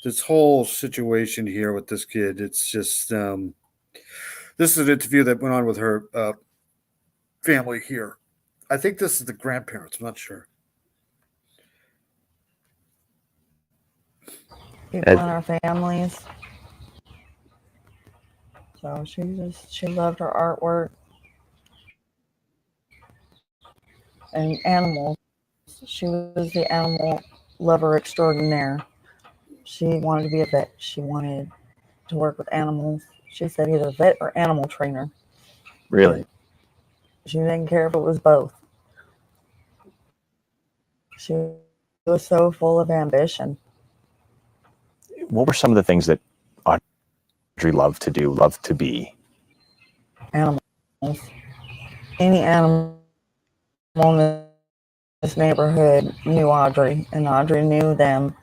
This whole situation here with this kid, it's just this is an interview that went on with her family here. I think this is the grandparents. I'm not sure. People in our families. So she loved her artwork and animals. She was the animal lover extraordinaire. She wanted to be a vet. She wanted to work with animals. She said either vet or animal trainer. Really? She didn't care if it was both. She was so full of ambition. What were some of the things that Audrey loved to do, loved to be? Animals. Any animal in this neighborhood knew Audrey, and Audrey knew them.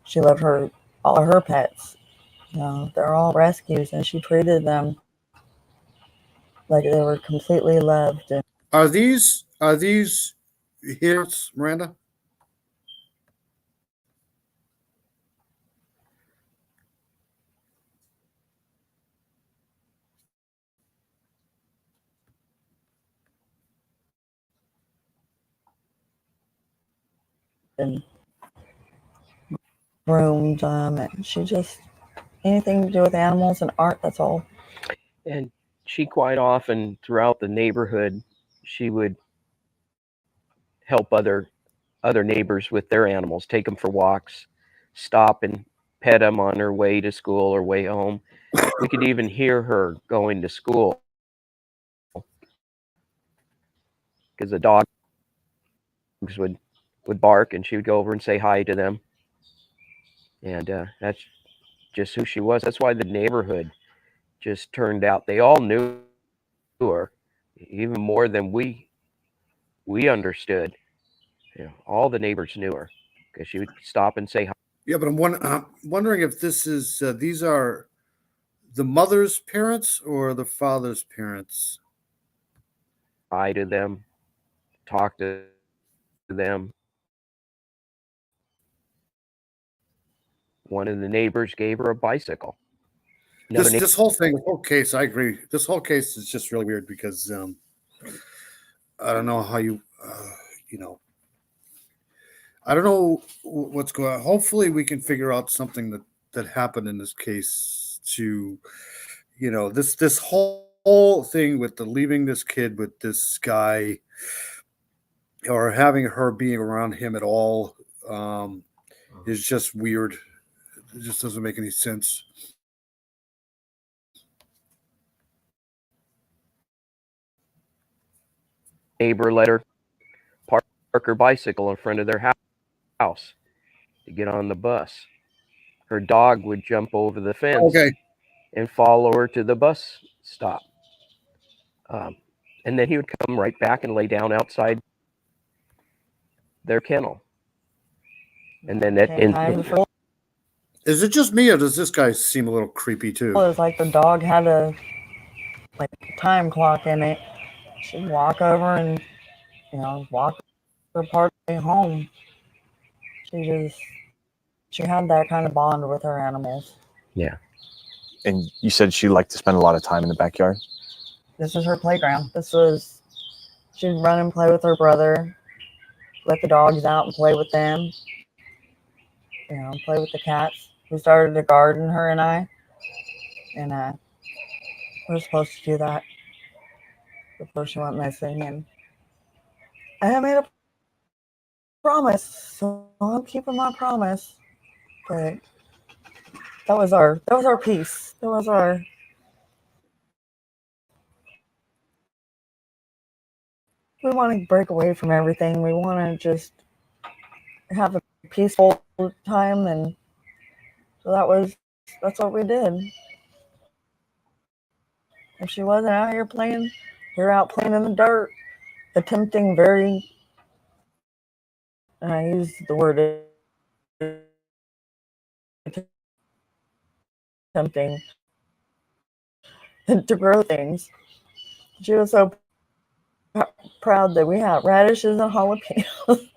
She loved all of her pets. You know, they're all rescues, and she treated them like they were completely loved. And Are these here, Miranda? groomed them, and she just anything to do with animals and art. That's all. And she quite often throughout the neighborhood, she would help other neighbors with their animals, take them for walks, stop and pet them on her way to school or way home. We could even hear her going to school because the dogs would bark, and she would go over and say hi to them. And that's just who she was. That's why the neighborhood just turned out. They all knew her, even more than we understood. You know, all the neighbors knew her because she would stop and say hi. Yeah, but I'm wondering if this is these are the mother's parents or the father's parents. Hi to them, talk to them. One of the neighbors gave her a bicycle. This whole thing, whole case, I agree. This whole case is just really weird because I don't know how you know. I don't know what's going on. Hopefully, we can figure out something that happened in this case to, you know, this whole thing with the leaving this kid with this guy or having her being around him at all is just weird. It just doesn't make any sense. Neighbor let her park her bicycle in front of their house to get on the bus. Her dog would jump over the fence and follow her to the bus stop. And then he would come right back and lay down outside their kennel. And then is it just me or does this guy seem a little creepy too? It was like the dog had a time clock in it. She'd walk over and walk her part of the way home. She had that kind of bond with her animals. Yeah. And you said she liked to spend a lot of time in the backyard? This is her playground. She'd run and play with her brother, let the dogs out and play with them, play with the cats. We started to garden, her and I, and we're supposed to do that before she went missing. And I had made a promise, so I'm keeping my promise. But That was our piece. That was our. We want to break away from everything. We want to just have a peaceful time, and so that's what we did. If she wasn't out here playing, you're out playing in the dirt, attempting very, and I use the word attempting to grow things. She was so proud that we had radishes and jalapenos.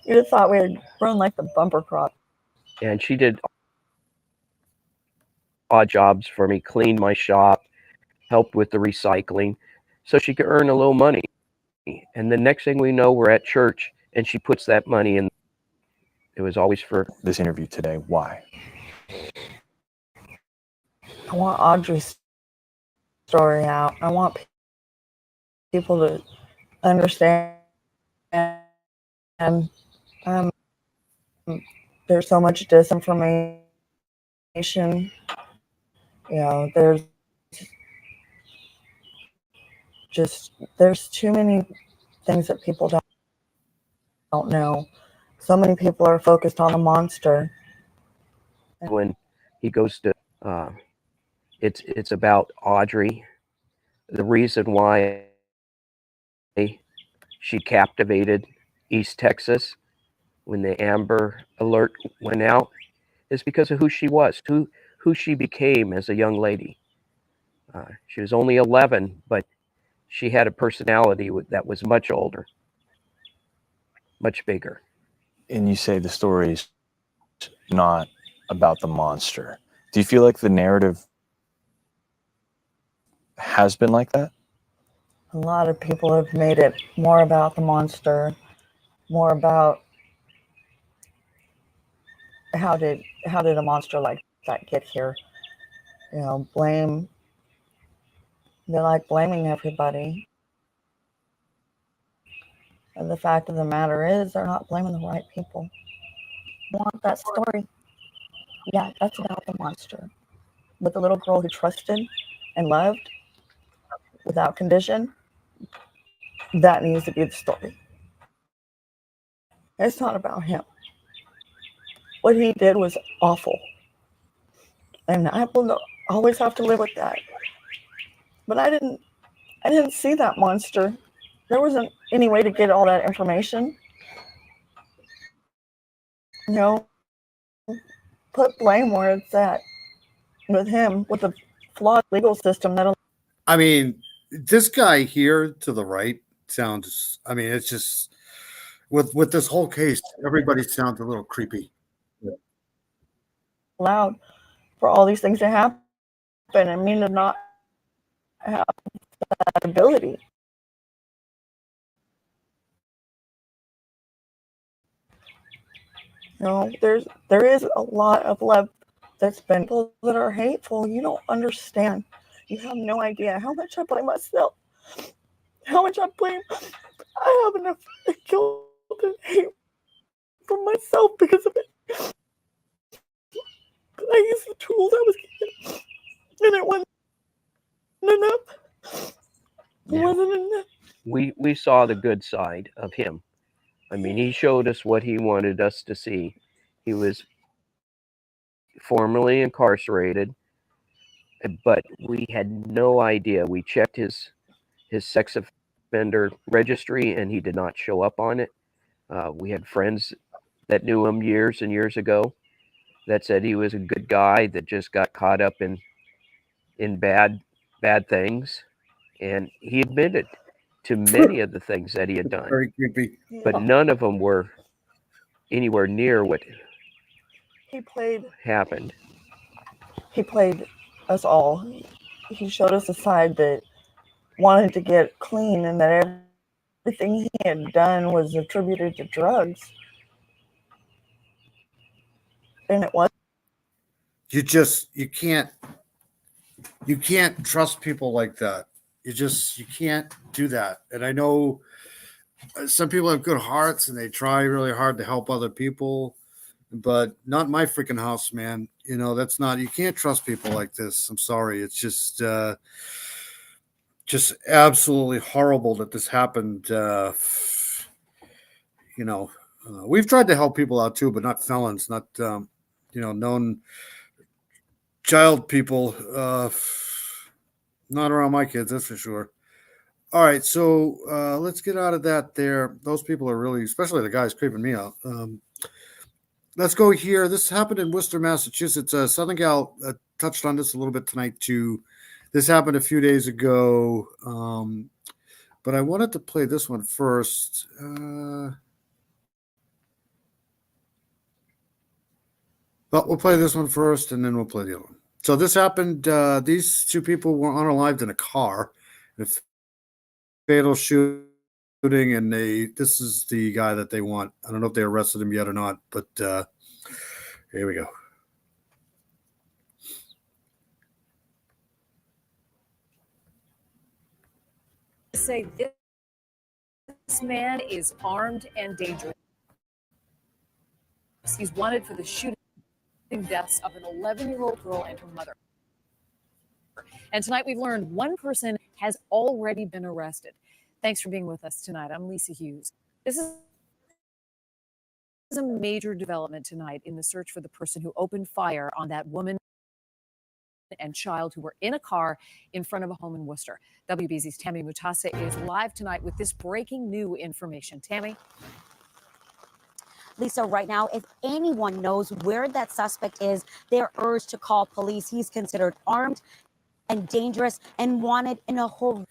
You'd have thought we had grown like the bumper crop. And she did odd jobs for me, cleaned my shop, helped with the recycling, so she could earn a little money. And the next thing we know, we're at church, and she puts that money in. It was always for this interview today. Why? I want Audrey's story out. I want people to understand. And there's so much disinformation. There's too many things that people don't know. So many people are focused on the monster. when he goes to it's about Audrey, the reason why she captivated East Texas when the Amber Alert went out is because of who she was, who she became as a young lady. She was only 11, but she had a personality that was much older, much bigger. And you say the story's not about the monster. Do you feel like the narrative has been like that? A lot of people have made it more about the monster, more about how did a monster like that get here? Blame. They like blaming everybody. And the fact of the matter is, they're not blaming the right people. I want that story. Yeah, that's about the monster. With the little girl who trusted and loved without condition, that needs to be the story. It's not about him. What he did was awful. And I will always have to live with that. But I didn't see that monster. There wasn't any way to get all that information. Put blame where it's at with him, with a flawed legal system that. I mean, this guy here to the right sounds. I mean, it's just with this whole case, everybody sounds a little creepy. Allowed for all these things to happen, and me to not have that ability. There is a lot of love that's been people that are hateful. You don't understand. You have no idea how much I blame myself. How much I blame. I have enough guilt and hate for myself because of it. I used the tools I was given, and it wasn't enough. It wasn't enough. We saw the good side of him. I mean, he showed us what he wanted us to see. He was formerly incarcerated, but we had no idea. We checked his sex offender registry, and he did not show up on it. We had friends that knew him years and years ago that said he was a good guy that just got caught up in bad things, and he admitted to many of the things that he had done. Very creepy. But none of them were anywhere near what happened. He played us all. He showed us a side that wanted to get clean, and that everything he had done was attributed to drugs. And it was. You can't trust people like that. You can't do that. And I know some people have good hearts and they try really hard to help other people. but not my freaking house, man. You know, that's not, you can't trust people like this. I'm sorry. It's just absolutely horrible that this happened. You know, we've tried to help people out too, but not felons, not, known child people. Not around my kids, that's for sure. All right, so let's get out of that there. Those people are really, especially the guys creeping me out. Let's go here. This happened in Worcester, Massachusetts. Southern Gal touched on this a little bit tonight too. This happened a few days ago, but I wanted to play this one first. But we'll play this one first, and then we'll play the other one. So this happened. These two people were unalived in a car. A fatal shooting, and this is the guy that they want. I don't know if they arrested him yet or not, but here we go. Say this man is armed and dangerous. He's wanted for the shooting deaths of an 11-year-old girl and her mother. And tonight we've learned one person has already been arrested. Thanks for being with us tonight. I'm Lisa Hughes. This is a major development tonight in the search for the person who opened fire on that woman and child who were in a car in front of a home in Worcester. WBZ's Tammy Mutasa is live tonight with this breaking new information. Tammy? Lisa, right now, if anyone knows where that suspect is, they're urged to call police. He's considered armed and dangerous and wanted in a whole.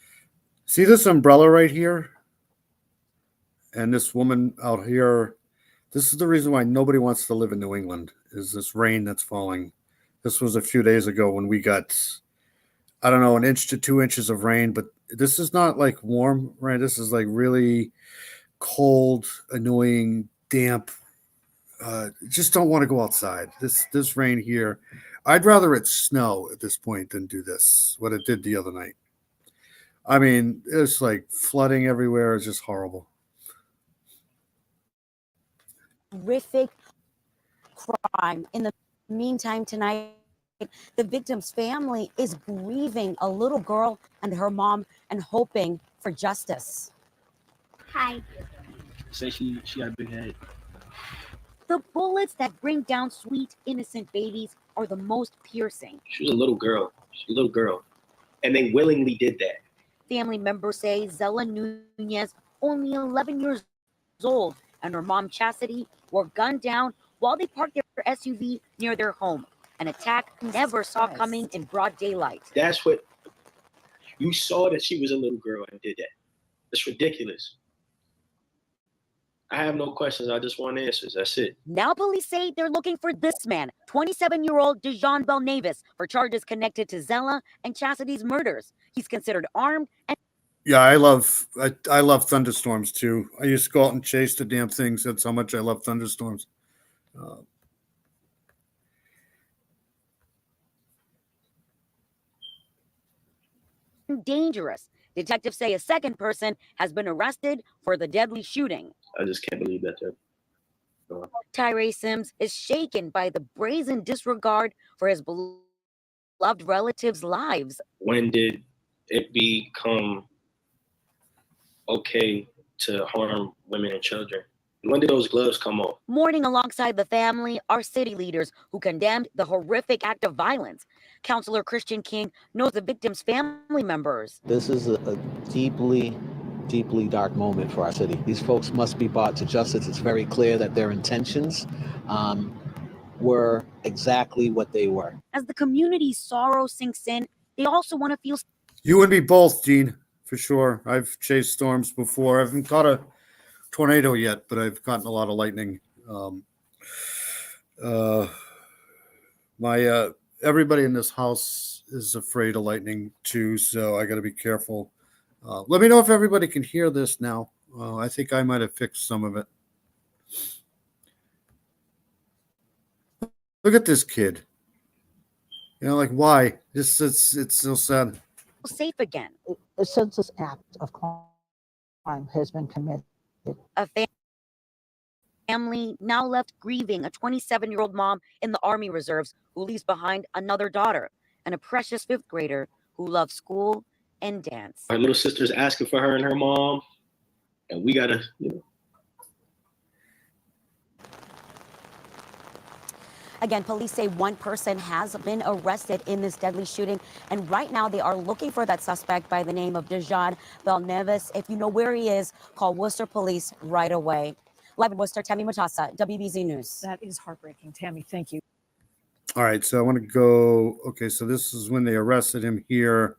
See this umbrella right here? And this woman out here. This is the reason why nobody wants to live in New England, is this rain that's falling. This was a few days ago when we got, I don't know, 1 inch to 2 inches of rain, but this is not like warm rain. This is like really cold, annoying, damp. Just don't want to go outside. This rain here, I'd rather it snow at this point than do this, what it did the other night. I mean, it's like flooding everywhere. It's just horrible. Horrific crime. In the meantime, tonight, the victim's family is grieving a little girl and her mom and hoping for justice. Hi. Say she got a big head. The bullets that bring down sweet, innocent babies are the most piercing. She was a little girl. She was a little girl. And they willingly did that. Family members say Zella Nunez, only 11 years old, and her mom Chastity were gunned down while they parked their SUV near their home. An attack never saw coming in broad daylight. That's what you saw, that she was a little girl and did that. It's ridiculous. I have no questions. I just want answers. That's it. Now police say they're looking for this man, 27-year-old Dejan Belnavis, for charges connected to Zella and Chastity's murders. He's considered armed and Yeah, I love thunderstorms too. I used to go out and chase the damn things. That's how much I love thunderstorms. dangerous. Detectives say a second person has been arrested for the deadly shooting. I just can't believe that. Tyree Sims is shaken by the brazen disregard for his beloved relatives' lives. When did it become okay to harm women and children? When did those gloves come off? Mourning alongside the family are city leaders who condemned the horrific act of violence. Counselor Christian King knows the victim's family members. This is a deeply dark moment for our city. These folks must be brought to justice. It's very clear that their intentions were exactly what they were. As the community's sorrow sinks in, they also want to feel. You and me both, Gene, for sure. I've chased storms before. I haven't caught a tornado yet, but I've gotten a lot of lightning. Everybody in this house is afraid of lightning too, so I got to be careful. Let me know if everybody can hear this now. I think I might have fixed some of it. Look at this kid. You know, like, why? It's so sad. Safe again. A senseless act of crime has been committed. A family now left grieving a 27-year-old mom in the Army Reserves who leaves behind another daughter and a precious 5th grader who loves school and dance. Her little sister's asking for her and her mom, and we gotta, Again, police say one person has been arrested in this deadly shooting, and right now they are looking for that suspect by the name of Dejan Belnevis. If you know where he is, call Worcester Police right away. Live in Worcester, Tammy Matassa, WBZ News. That is heartbreaking. Tammy, thank you. All right, so I want to go. Okay, so this is when they arrested him here.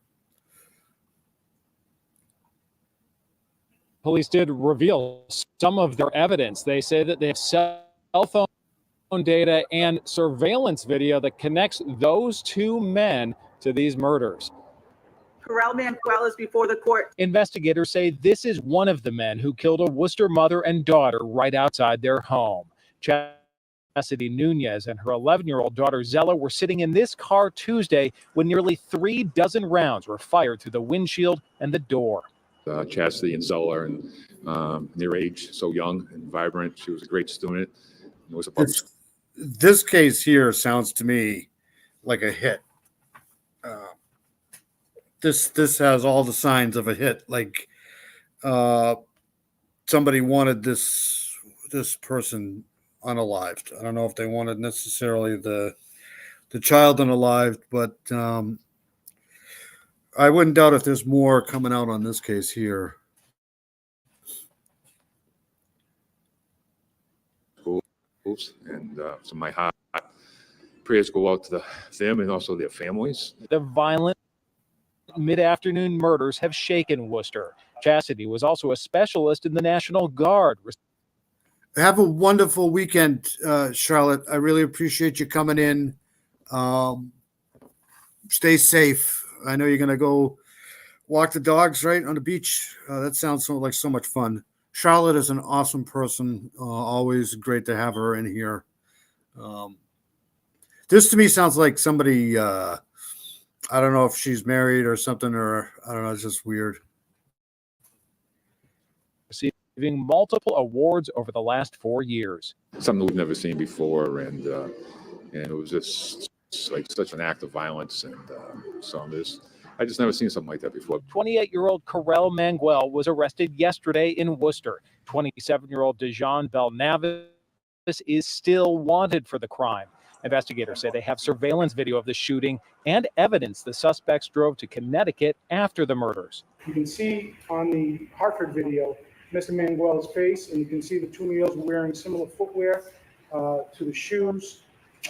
Police did reveal some of their evidence. They say that they have cell phone data and surveillance video that connects those two men to these murders. Corral Manuel is before the court. Investigators say this is one of the men who killed a Worcester mother and daughter right outside their home. Chastity Nunez and her 11-year-old daughter Zella were sitting in this car Tuesday when nearly 3 dozen rounds were fired through the windshield and the door. Chastity and Zella are in their age, so young and vibrant. She was a great student. It was a This case here sounds to me like a hit. This has all the signs of a hit. Like somebody wanted this person unalived. I don't know if they wanted necessarily the child unalived, but I wouldn't doubt if there's more coming out on this case here. And so my heart prayers go out to them and also their families. The violent mid-afternoon murders have shaken Worcester. Chastity was also a specialist in the National Guard. Have a wonderful weekend, Charlotte. I really appreciate you coming in. Stay safe. I know you're going to go walk the dogs, right, on the beach. That sounds like so much fun. Charlotte is an awesome person. Always great to have her in here. This to me sounds like somebody, I don't know if she's married or something, or I don't know. It's just weird. Receiving multiple awards over the last 4 years. Something we've never seen before, and it was just like such an act of violence, and I just never seen something like that before. 28-year-old Corral Manuel was arrested yesterday in Worcester. 27-year-old Dejan Belnavis is still wanted for the crime. Investigators say they have surveillance video of the shooting and evidence the suspects drove to Connecticut after the murders. You can see on the Hartford video Mr. Manuel's face, and you can see the two males wearing similar footwear to the shoes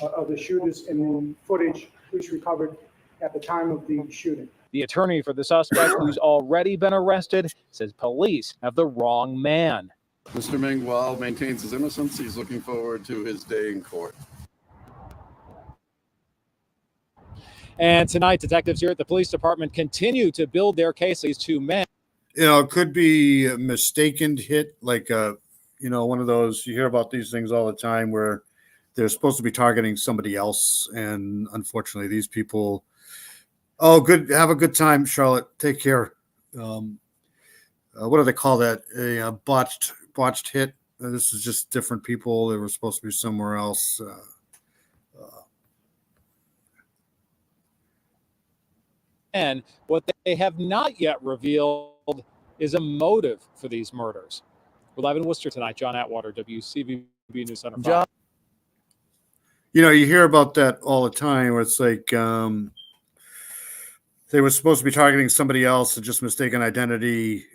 of the shooters in the footage police recovered at the time of the shooting. The attorney for the suspect, who's already been arrested, says police have the wrong man. Mr. Manuel maintains his innocence. He's looking forward to his day in court. And tonight, detectives here at the police department continue to build their case. These two men. You know, it could be a mistaken hit, like one of those, you hear about these things all the time where they're supposed to be targeting somebody else, and unfortunately these people. Oh, good. Have a good time, Charlotte. Take care. What do they call that? A botched hit. This is just different people. They were supposed to be somewhere else. And what they have not yet revealed is a motive for these murders. We're live in Worcester tonight. John Atwater, WCVB News Center 5. John. You hear about that all the time where it's like they were supposed to be targeting somebody else and just mistaken identity.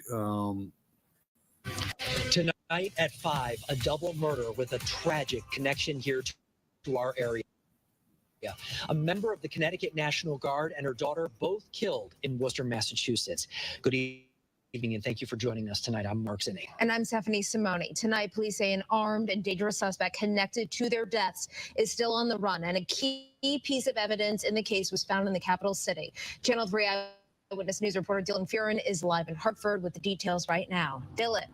Tonight at 5, a double murder with a tragic connection here to our area. A member of the Connecticut National Guard and her daughter both killed in Worcester, Massachusetts. Good evening, and thank you for joining us tonight. I'm Mark Zinni. And I'm Stephanie Simone. Tonight, police say an armed and dangerous suspect connected to their deaths is still on the run, and a key piece of evidence in the case was found in the capital city. Channel 3 Eyewitness News reporter Dylan Fearon is live in Hartford with the details right now. Dylan.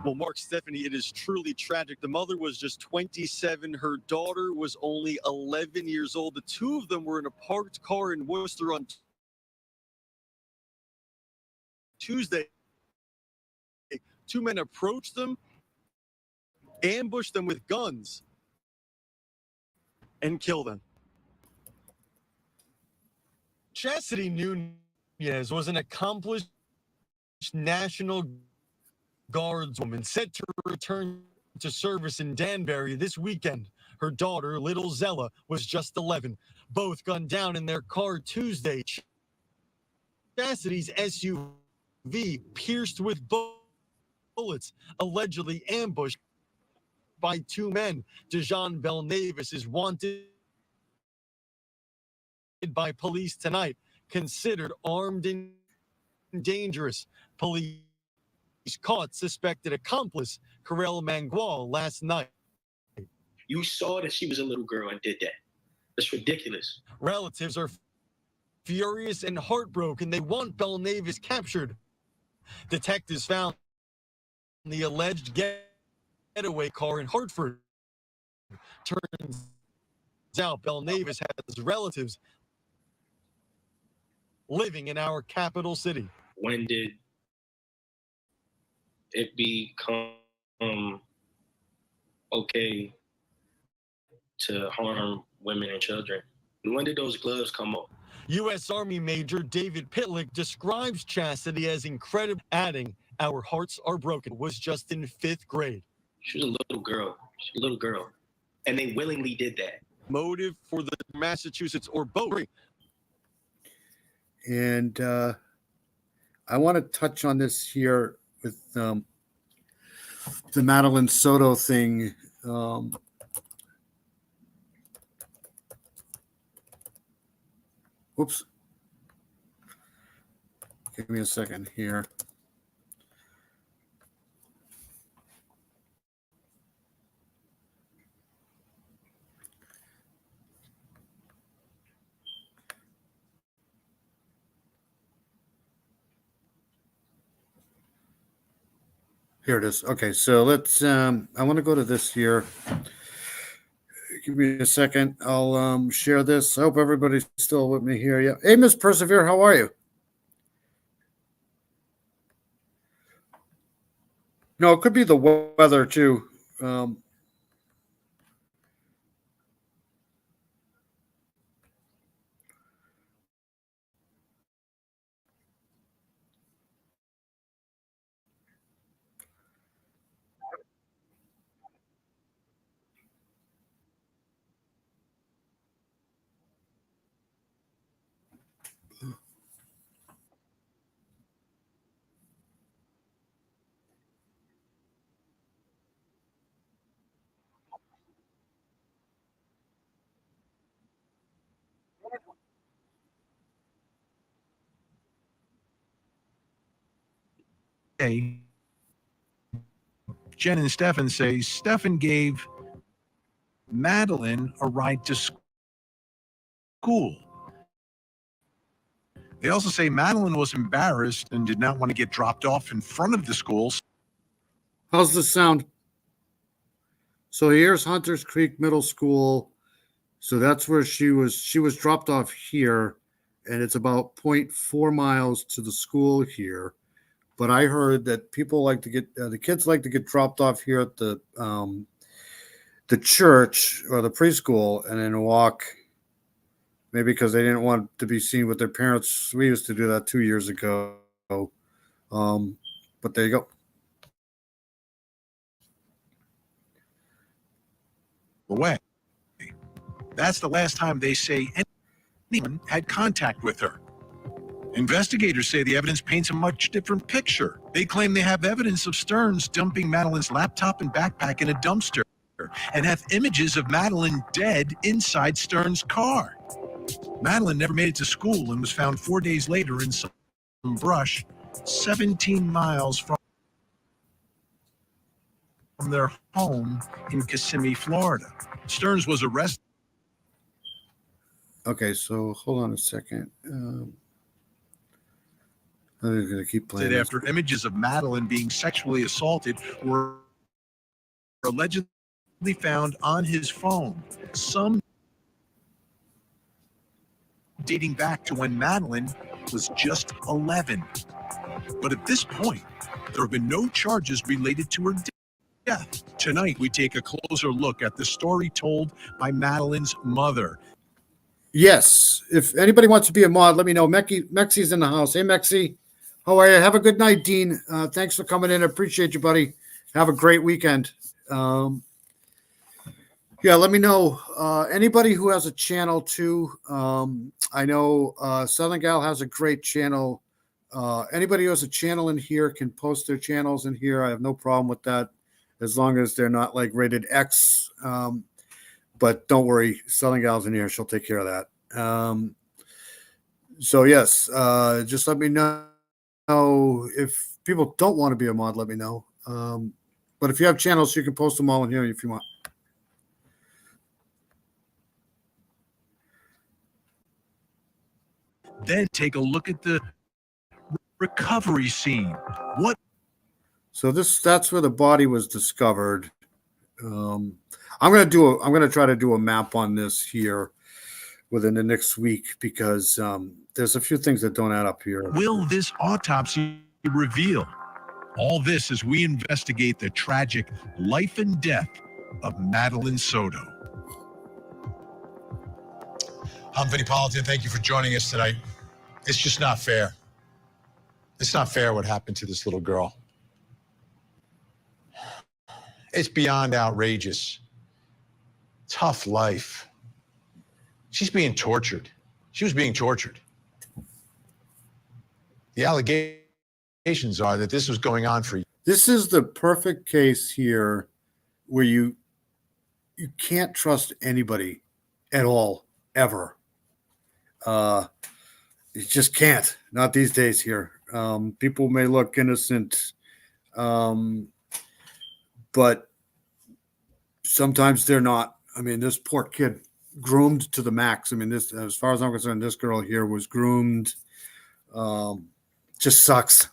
Well, Mark, Stephanie, it is truly tragic. The mother was just 27. Her daughter was only 11 years old. The two of them were in a parked car in Worcester on Tuesday. two men approached them, ambushed them with guns, and killed them. Chastity Nunez was an accomplished National Guardswoman set to return to service in Danbury this weekend. Her daughter, little Zella, was just 11. Both gunned down in their car Tuesday. Chastity's SUV pierced with bullets, allegedly ambushed by two men. Dejan Belnavis is wanted by police tonight, considered armed and dangerous. Police caught suspected accomplice Karel Mangual last night. You saw that she was a little girl and did that. That's ridiculous. Relatives are furious and heartbroken. They want Belnavis captured. Detectives found the alleged getaway car in Hartford. Turns out Belnavis has relatives living in our capital city. When did it become okay to harm women and children? When did those gloves come off? U.S. Army Major David Pitlick describes Chastity as incredible, adding, "Our hearts are broken," was just in 5th grade. She was a little girl. She was a little girl. And they willingly did that. Motive for the Massachusetts or both. And I want to touch on this here with the Madeline Soto thing. Whoops. Give me a second here. Here it is. Okay, so let's I want to go to this here. Give me a second. I'll share this. I hope everybody's still with me here. Yeah. Hey, Miss Persevere, how are you? No, it could be the weather too. Jen and Stefan say Stefan gave Madeline a ride to school. They also say Madeline was embarrassed and did not want to get dropped off in front of the schools. How's this sound? So here's Hunters Creek Middle School. So that's where she was dropped off here, and it's about 0.4 miles to the school here. But I heard that people like to get the kids like to get dropped off here at the church or the preschool, and then walk. Maybe because they didn't want to be seen with their parents. We used to do that 2 years ago. But there you go. Away. That's the last time they say anyone had contact with her. Investigators say the evidence paints a much different picture. They claim they have evidence of Stearns dumping Madeline's laptop and backpack in a dumpster and have images of Madeline dead inside Stearns' car. Madeline never made it to school and was found 4 days later in some brush 17 miles from their home in Kissimmee, Florida. Stearns was arrested. Okay, so hold on a second. I'm going to keep playing. After images of Madeline being sexually assaulted were allegedly found on his phone, some dating back to when Madeline was just 11. But at this point, There have been no charges related to her death. Tonight, we take a closer look at the story told by Madeline's mother. Yes. If anybody wants to be a mod, let me know. Mexi's in the house. Hey, Mexi. How are you? Have a good night, Dean. Thanks for coming in. I appreciate you, buddy. Have a great weekend. Yeah, let me know. Anybody who has a channel too. I know Southern Gal has a great channel. Anybody who has a channel in here can post their channels in here. I have no problem with that, as long as they're not like rated X. But don't worry, Southern Gal's in here. She'll take care of that. So yes, just let me know if people don't want to be a mod. Let me know. But if you have channels, you can post them all in here if you want. Then take a look at the recovery scene. What? So that's where the body was discovered. I'm gonna try to do a map on this here within the next week, because there's a few things that don't add up here. Will this autopsy reveal? All this as we investigate the tragic life and death of Madeline Soto. I'm Vinnie Politan. Thank you for joining us tonight. It's just not fair. It's not fair what happened to this little girl. It's beyond outrageous. Tough life. She's being tortured. She was being tortured. The allegations are that this was going on for years. This is the perfect case here where you can't trust anybody at all, ever. You just can't. Not these days here. People may look innocent, but sometimes they're not. I mean, this poor kid, groomed to the max. I mean, this, as far as I'm concerned, this girl here was groomed. Just sucks.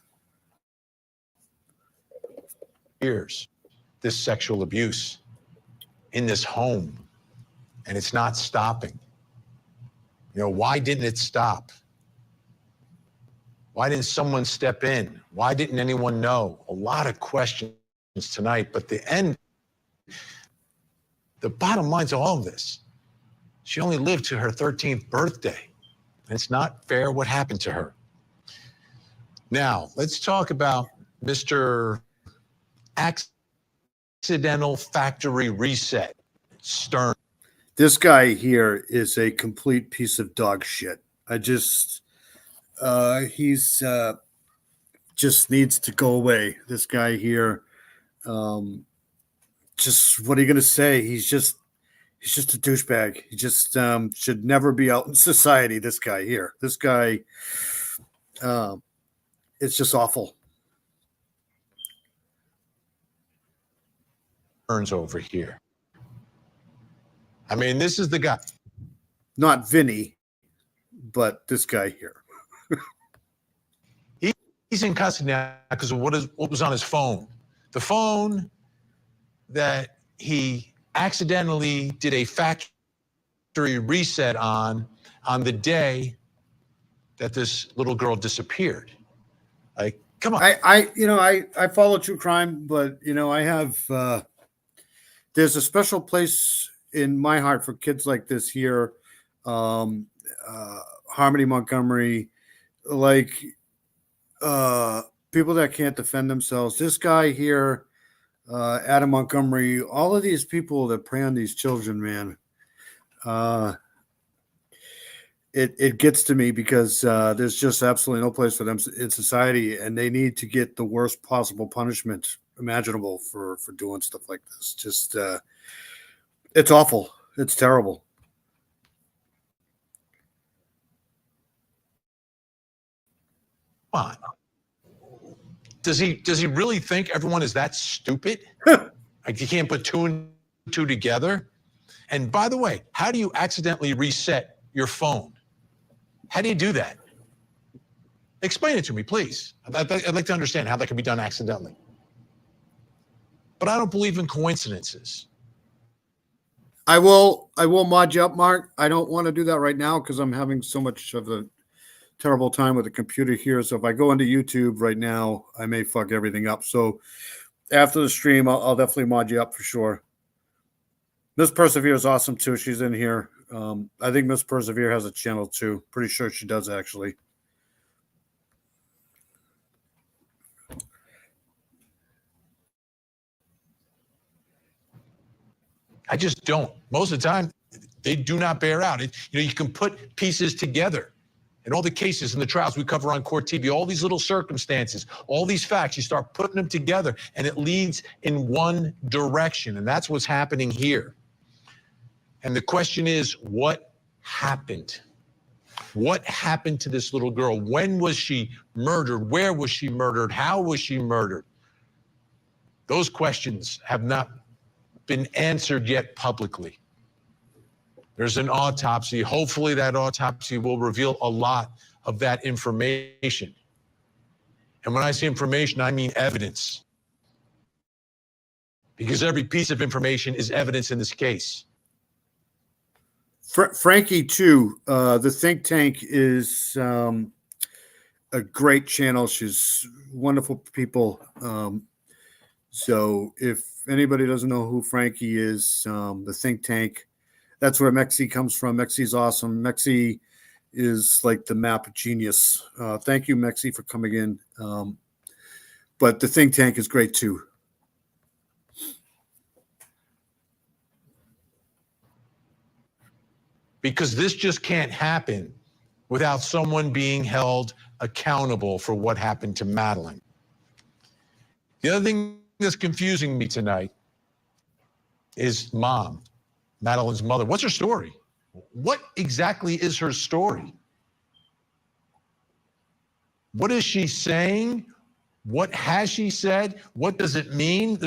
Years, this sexual abuse in this home, and it's not stopping. You know, why didn't it stop? Why didn't someone step in? Why didn't anyone know? A lot of questions tonight, but the bottom line to all of this, she only lived to her 13th birthday. And it's not fair what happened to her. Now, let's talk about Mr. Accidental Factory Reset, Stern. This guy here is a complete piece of dog shit. He's just needs to go away. This guy here, just what are you gonna say? He's just a douchebag. He just should never be out in society. This guy here, this guy, it's just awful. Burns over here. I mean, this is the guy. Not Vinny, but this guy here. He's in custody now because of what was on his phone. The phone that he accidentally did a factory reset on the day that this little girl disappeared. Like, come on. I follow true crime, but I have there's a special place in my heart for kids like this here. Harmony Montgomery, like people that can't defend themselves. This guy here, Adam Montgomery, all of these people that prey on these children, man. It gets to me because there's just absolutely no place for them in society, and they need to get the worst possible punishment imaginable for doing stuff like this. Just it's awful. It's terrible. Come on. Does he really think everyone is that stupid? Like, you can't put two and two together? And by the way, how do you accidentally reset your phone? How do you do that? Explain it to me, please. I'd like to understand how that can be done accidentally. But I don't believe in coincidences. I will mod you up, Mark. I don't want to do that right now because I'm having so much of a terrible time with the computer here. So if I go into YouTube right now, I may fuck everything up. So after the stream, I'll definitely mod you up for sure. Miss Persevere is awesome too. She's in here. I think Miss Persevere has a channel too. Pretty sure she does actually. I just don't. Most of the time, they do not bear out. You can put pieces together. In all the cases and the trials we cover on Court TV, all these little circumstances, all these facts, you start putting them together, and it leads in one direction. And that's what's happening here. And the question is, what happened? What happened to this little girl? When was she murdered? Where was she murdered? How was she murdered? Those questions have not been answered yet publicly. There's an autopsy. Hopefully that autopsy will reveal a lot of that information. And when I say information, I mean evidence. Because every piece of information is evidence in this case. Frankie, too. The Think Tank is a great channel. She's wonderful people. So if anybody doesn't know who Frankie is, the Think Tank, that's where Mexi comes from. Mexi's awesome. Mexi is like the map genius. Thank you, Mexi, for coming in. But the Think Tank is great too. Because this just can't happen without someone being held accountable for what happened to Madeline. The other thing that's confusing me tonight is Mom, Madeline's mother. What's her story? What exactly is her story? What is she saying? What has she said? What does it mean?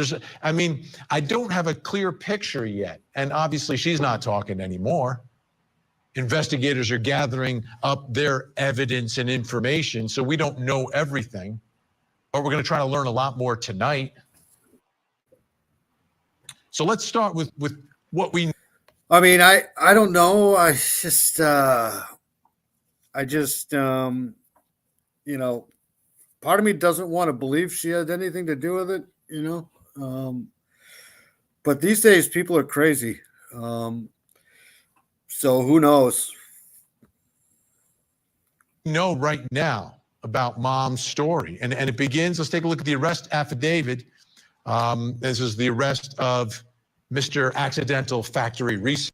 I don't have a clear picture yet. And obviously she's not talking anymore. Investigators are gathering up their evidence and information, so we don't know everything. But we're going to try to learn a lot more tonight. So let's start with what we. I mean, I don't know. I just you know, part of me doesn't want to believe she had anything to do with it, you know. But these days people are crazy. So who knows? Know right now about Mom's story. And it begins, let's take a look at the arrest affidavit. This is the arrest of Mr. Accidental Factory Reset.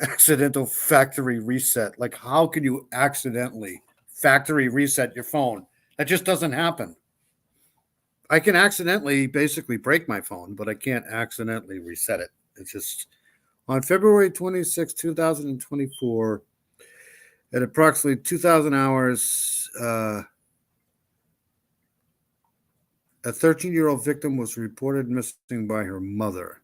Accidental factory reset. Like, how can you accidentally factory reset your phone? That just doesn't happen. I can accidentally basically break my phone, but I can't accidentally reset it. It's just on February 26, 2024, at approximately 2,000 hours, a 13-year-old victim was reported missing by her mother.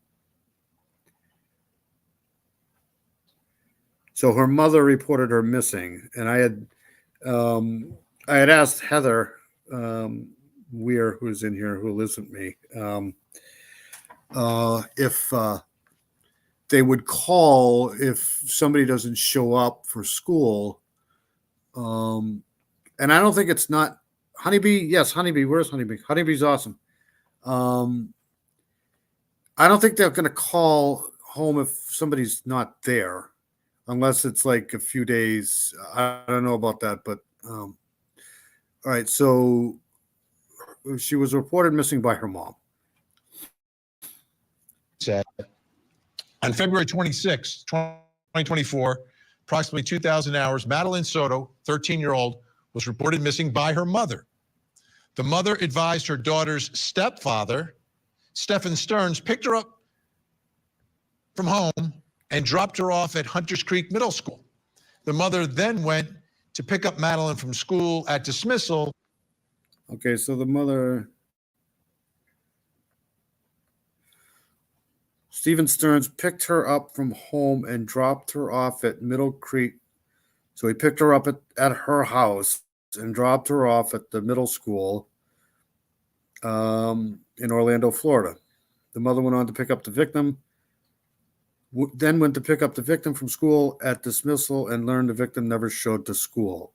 So her mother reported her missing, and I had asked Heather Weir, who's in here, who lives with me, if they would call if somebody doesn't show up for school. And I don't think it's not Honeybee. Yes, Honeybee. Where's Honeybee? Honeybee's awesome. I don't think they're going to call home if somebody's not there, unless it's like a few days. I don't know about that, but all right. So she was reported missing by her mom. Said on February 26, 2024, approximately 2,000 hours, Madeline Soto, 13-year-old, was reported missing by her mother. The mother advised her daughter's stepfather, Stephen Stearns, picked her up from home and dropped her off at Hunters Creek Middle School. The mother then went to pick up Madeline from school at dismissal. Okay, so the mother, Stephen Stearns, picked her up from home and dropped her off at Middle Creek. So he picked her up at her house and dropped her off at the middle school in Orlando, Florida. The mother went on to pick up the victim, then went to pick up the victim from school at dismissal and learned the victim never showed to school.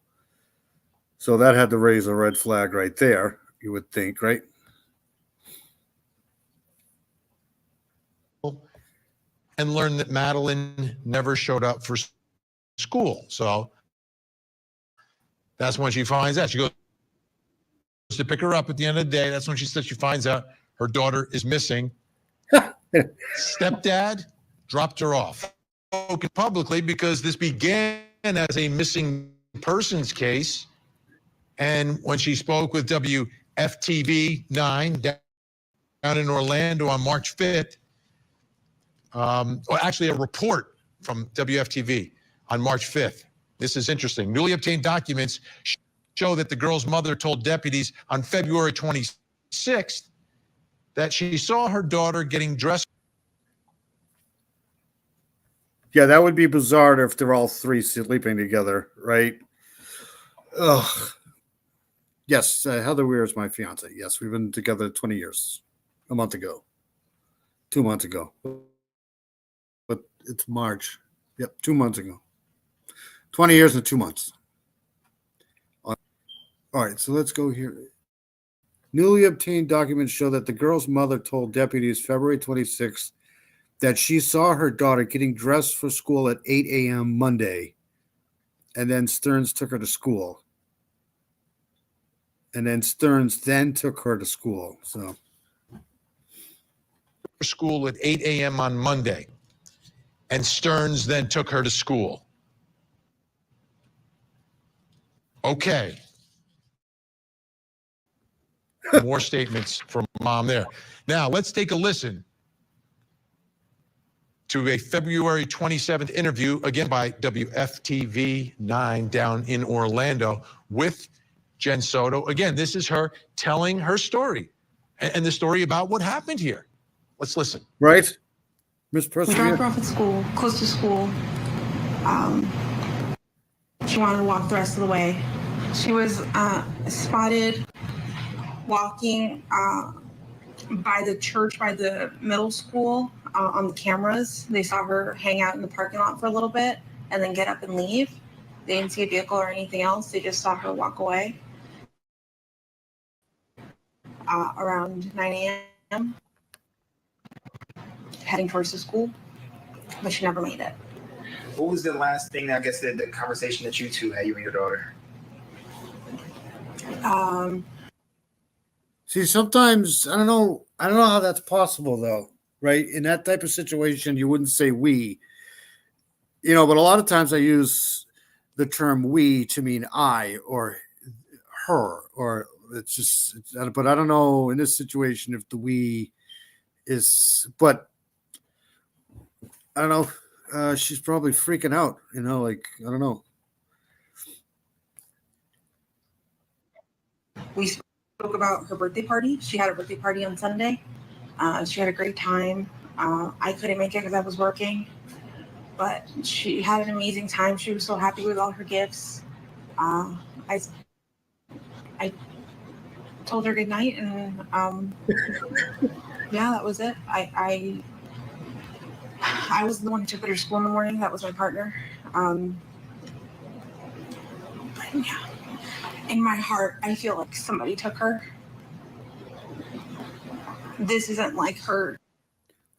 So that had to raise a red flag right there, you would think, right? And learned that Madeline never showed up for school. So that's when she finds out. She goes to pick her up at the end of the day. That's when she says she finds out her daughter is missing. Stepdad dropped her off. Spoken publicly because this began as a missing persons case. And when she spoke with WFTV 9 down in Orlando on March 5th, or actually a report from WFTV on March 5th. This is interesting. Newly obtained documents show that the girl's mother told deputies on February 26th that she saw her daughter getting dressed. Yeah, that would be bizarre if they're all three sleeping together, right? Ugh. Yes, Heather Weir is my fiance. Yes, we've been together 20 years. A month ago. 2 months ago. But it's March. Yep, 2 months ago. 20 years and 2 months. All right, so let's go here. Newly obtained documents show that the girl's mother told deputies February 26th that she saw her daughter getting dressed for school at 8 a.m. Monday, and then Stearns took her to school. And then Stearns then took her to school. So School at 8 a.m. on Monday. And Stearns then took her to school. Okay. More statements from mom there. Now, let's take a listen to a February 27th interview, again by WFTV 9 down in Orlando with Jen Soto. Again, this is her telling her story and the story about what happened here. Let's listen. Right? Miss We Perseverance. dropped her off at school, close to school. She wanted to walk the rest of the way. She was spotted walking by the church, by the middle school on the cameras. They saw her hang out in the parking lot for a little bit and then get up and leave. They didn't see a vehicle or anything else. They just saw her walk away around 9 a.m. heading towards the school, but she never made it. What was the last thing, I guess, the conversation that you two had, you and your daughter? See, sometimes I don't know how that's possible though, right? In that type of situation, you wouldn't say we, but a lot of times I use the term we to mean I or her, or but I don't know in this situation if the we is, but I don't know. She's probably freaking out, like, I don't know. We spoke about her birthday party. She had a birthday party on Sunday. She had a great time. I couldn't make it because I was working, but she had an amazing time. She was so happy with all her gifts. I told her good night, and yeah, that was it. I was the one who took her to school in the morning. That was my partner. But yeah, in my heart, I feel like somebody took her. This isn't like her.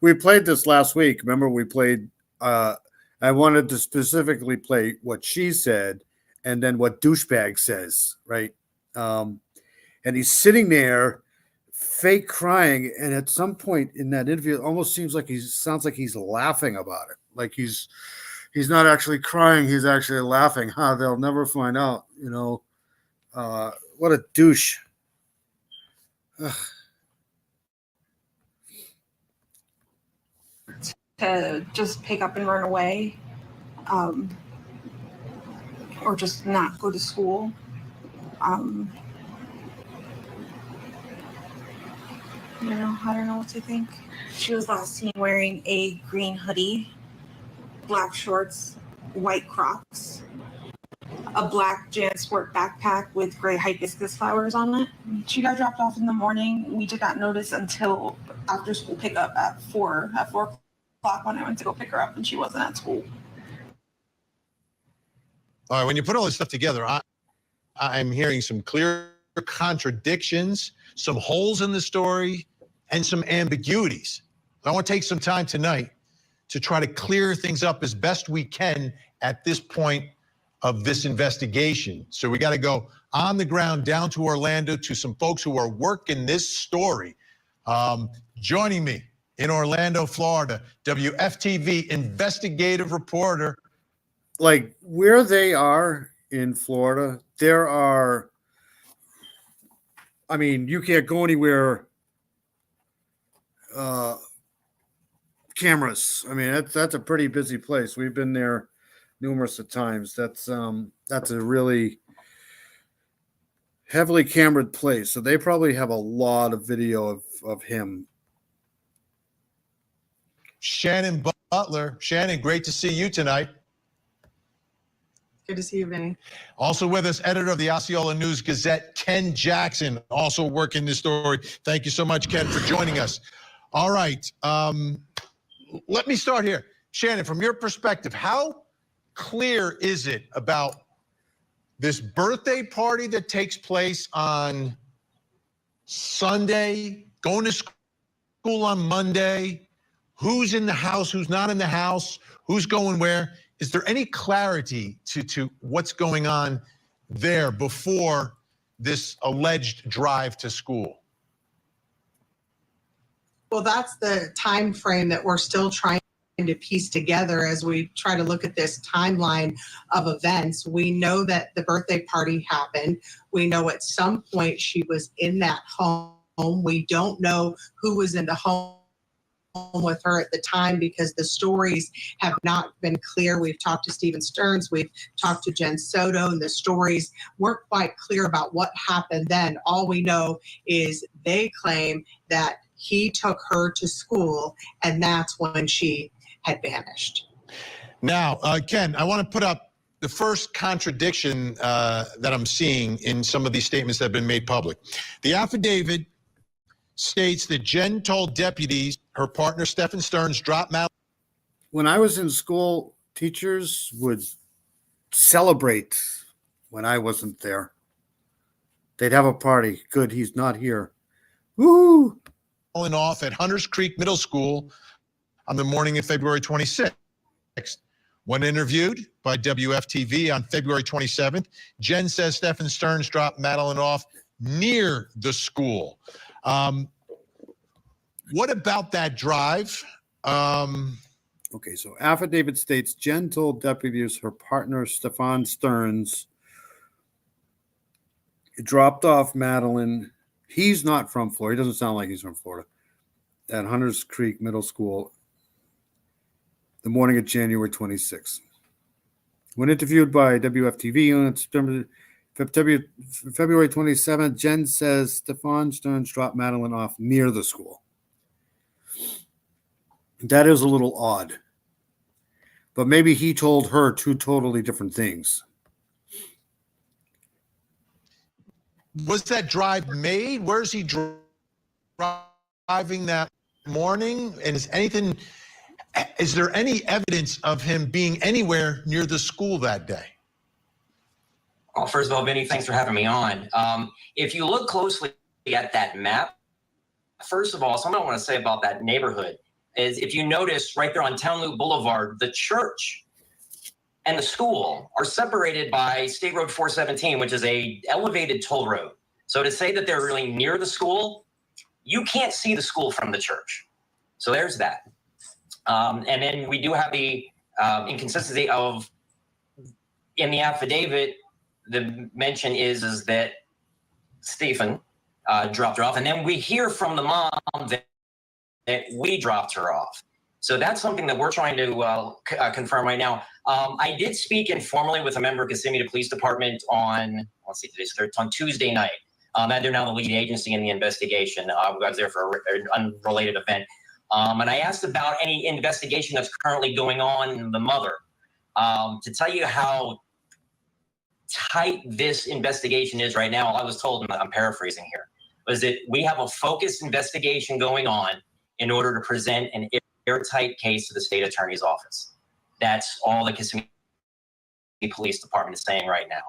We played this last week. Remember, we played. I wanted to specifically play what she said and then what douchebag says, right? And he's sitting there, fake crying, and at some point in that interview, it almost sounds like he's laughing about it. Like he's not actually crying; he's actually laughing. They'll never find out. What a douche. Ugh. To just pick up and run away, or just not go to school. I don't know what to think. She was last seen wearing a green hoodie, black shorts, white Crocs, a black JanSport backpack with gray hibiscus flowers on it. She got dropped off in the morning. We did not notice until after school pickup at 4 o'clock when I went to go pick her up, and she wasn't at school. All right, when you put all this stuff together, I'm hearing some clear contradictions, some holes in the story, and some ambiguities. I want to take some time tonight to try to clear things up as best we can at this point of this investigation. So we got to go on the ground down to Orlando to some folks who are working this story. Joining me in Orlando, Florida, WFTV investigative reporter. Like where they are in Florida, there are, I mean, you can't go anywhere. Cameras. I mean, that's a pretty busy place. We've been there numerous of times. That's a really heavily camered place. So they probably have a lot of video of him. Shannon Butler. Shannon, great to see you tonight. Good to see you, Vinny. Also with us, editor of the Osceola News Gazette, Ken Jackson, also working this story. Thank you so much, Ken, for joining us. All right. Let me start here. Shannon, from your perspective, how clear is it about this birthday party that takes place on Sunday, going to school on Monday? Who's in the house, who's not in the house, who's going where? Is there any clarity to what's going on there before this alleged drive to school? Well, that's the time frame that we're still trying to piece together as we try to look at this timeline of events. We know that the birthday party happened. We know at some point she was in that home. We don't know who was in the home with her at the time because the stories have not been clear. We've talked to Stephen Stearns, we've talked to Jen Soto, and the stories weren't quite clear about what happened then. All we know is they claim that he took her to school, and that's when she had vanished. Now, Ken, I want to put up the first contradiction that I'm seeing in some of these statements that have been made public. The affidavit states that Jen told deputies her partner, Stephen Stearns, dropped Madeline. When I was in school, teachers would celebrate when I wasn't there. They'd have a party. Good, he's not here. Woo! Off at Hunters Creek Middle School on the morning of February 26th. When interviewed by WFTV on February 27th, Jen says Stephen Stearns dropped Madeline off near the school. What about that drive? Okay, so affidavit states Jen told deputies her partner, Stephen Stearns, dropped off Madeline. He's not from Florida. He doesn't sound like he's from Florida. At Hunters Creek Middle School the morning of January 26th. When interviewed by WFTV on February 27th, Jen says Stephen Stearns dropped Madeline off near the school. That is a little odd. But maybe he told her two totally different things. Was that drive made? Where's he driving that morning? And is there any evidence of him being anywhere near the school that day? Well, first of all, Vinny, thanks for having me on. If you look closely at that map, first of all, something I want to say about that neighborhood is if you notice right there on Town Loop Boulevard, the church and the school are separated by State Road 417, which is a elevated toll road. So to say that they're really near the school, you can't see the school from the church. So there's that. And then we do have the inconsistency of, in the affidavit, the mention is that Stephen dropped her off. And then we hear from the mom that we dropped her off. So that's something that we're trying to confirm right now. I did speak informally with a member of Kissimmee Police Department on, on Tuesday night. They're now the lead agency in the investigation. I was there for an unrelated event. And I asked about any investigation that's currently going on in the mother. To tell you how tight this investigation is right now, all I was told, and I'm paraphrasing here, was that we have a focused investigation going on in order to present an airtight case to the state attorney's office. That's all the Kissimmee Police Department is saying right now.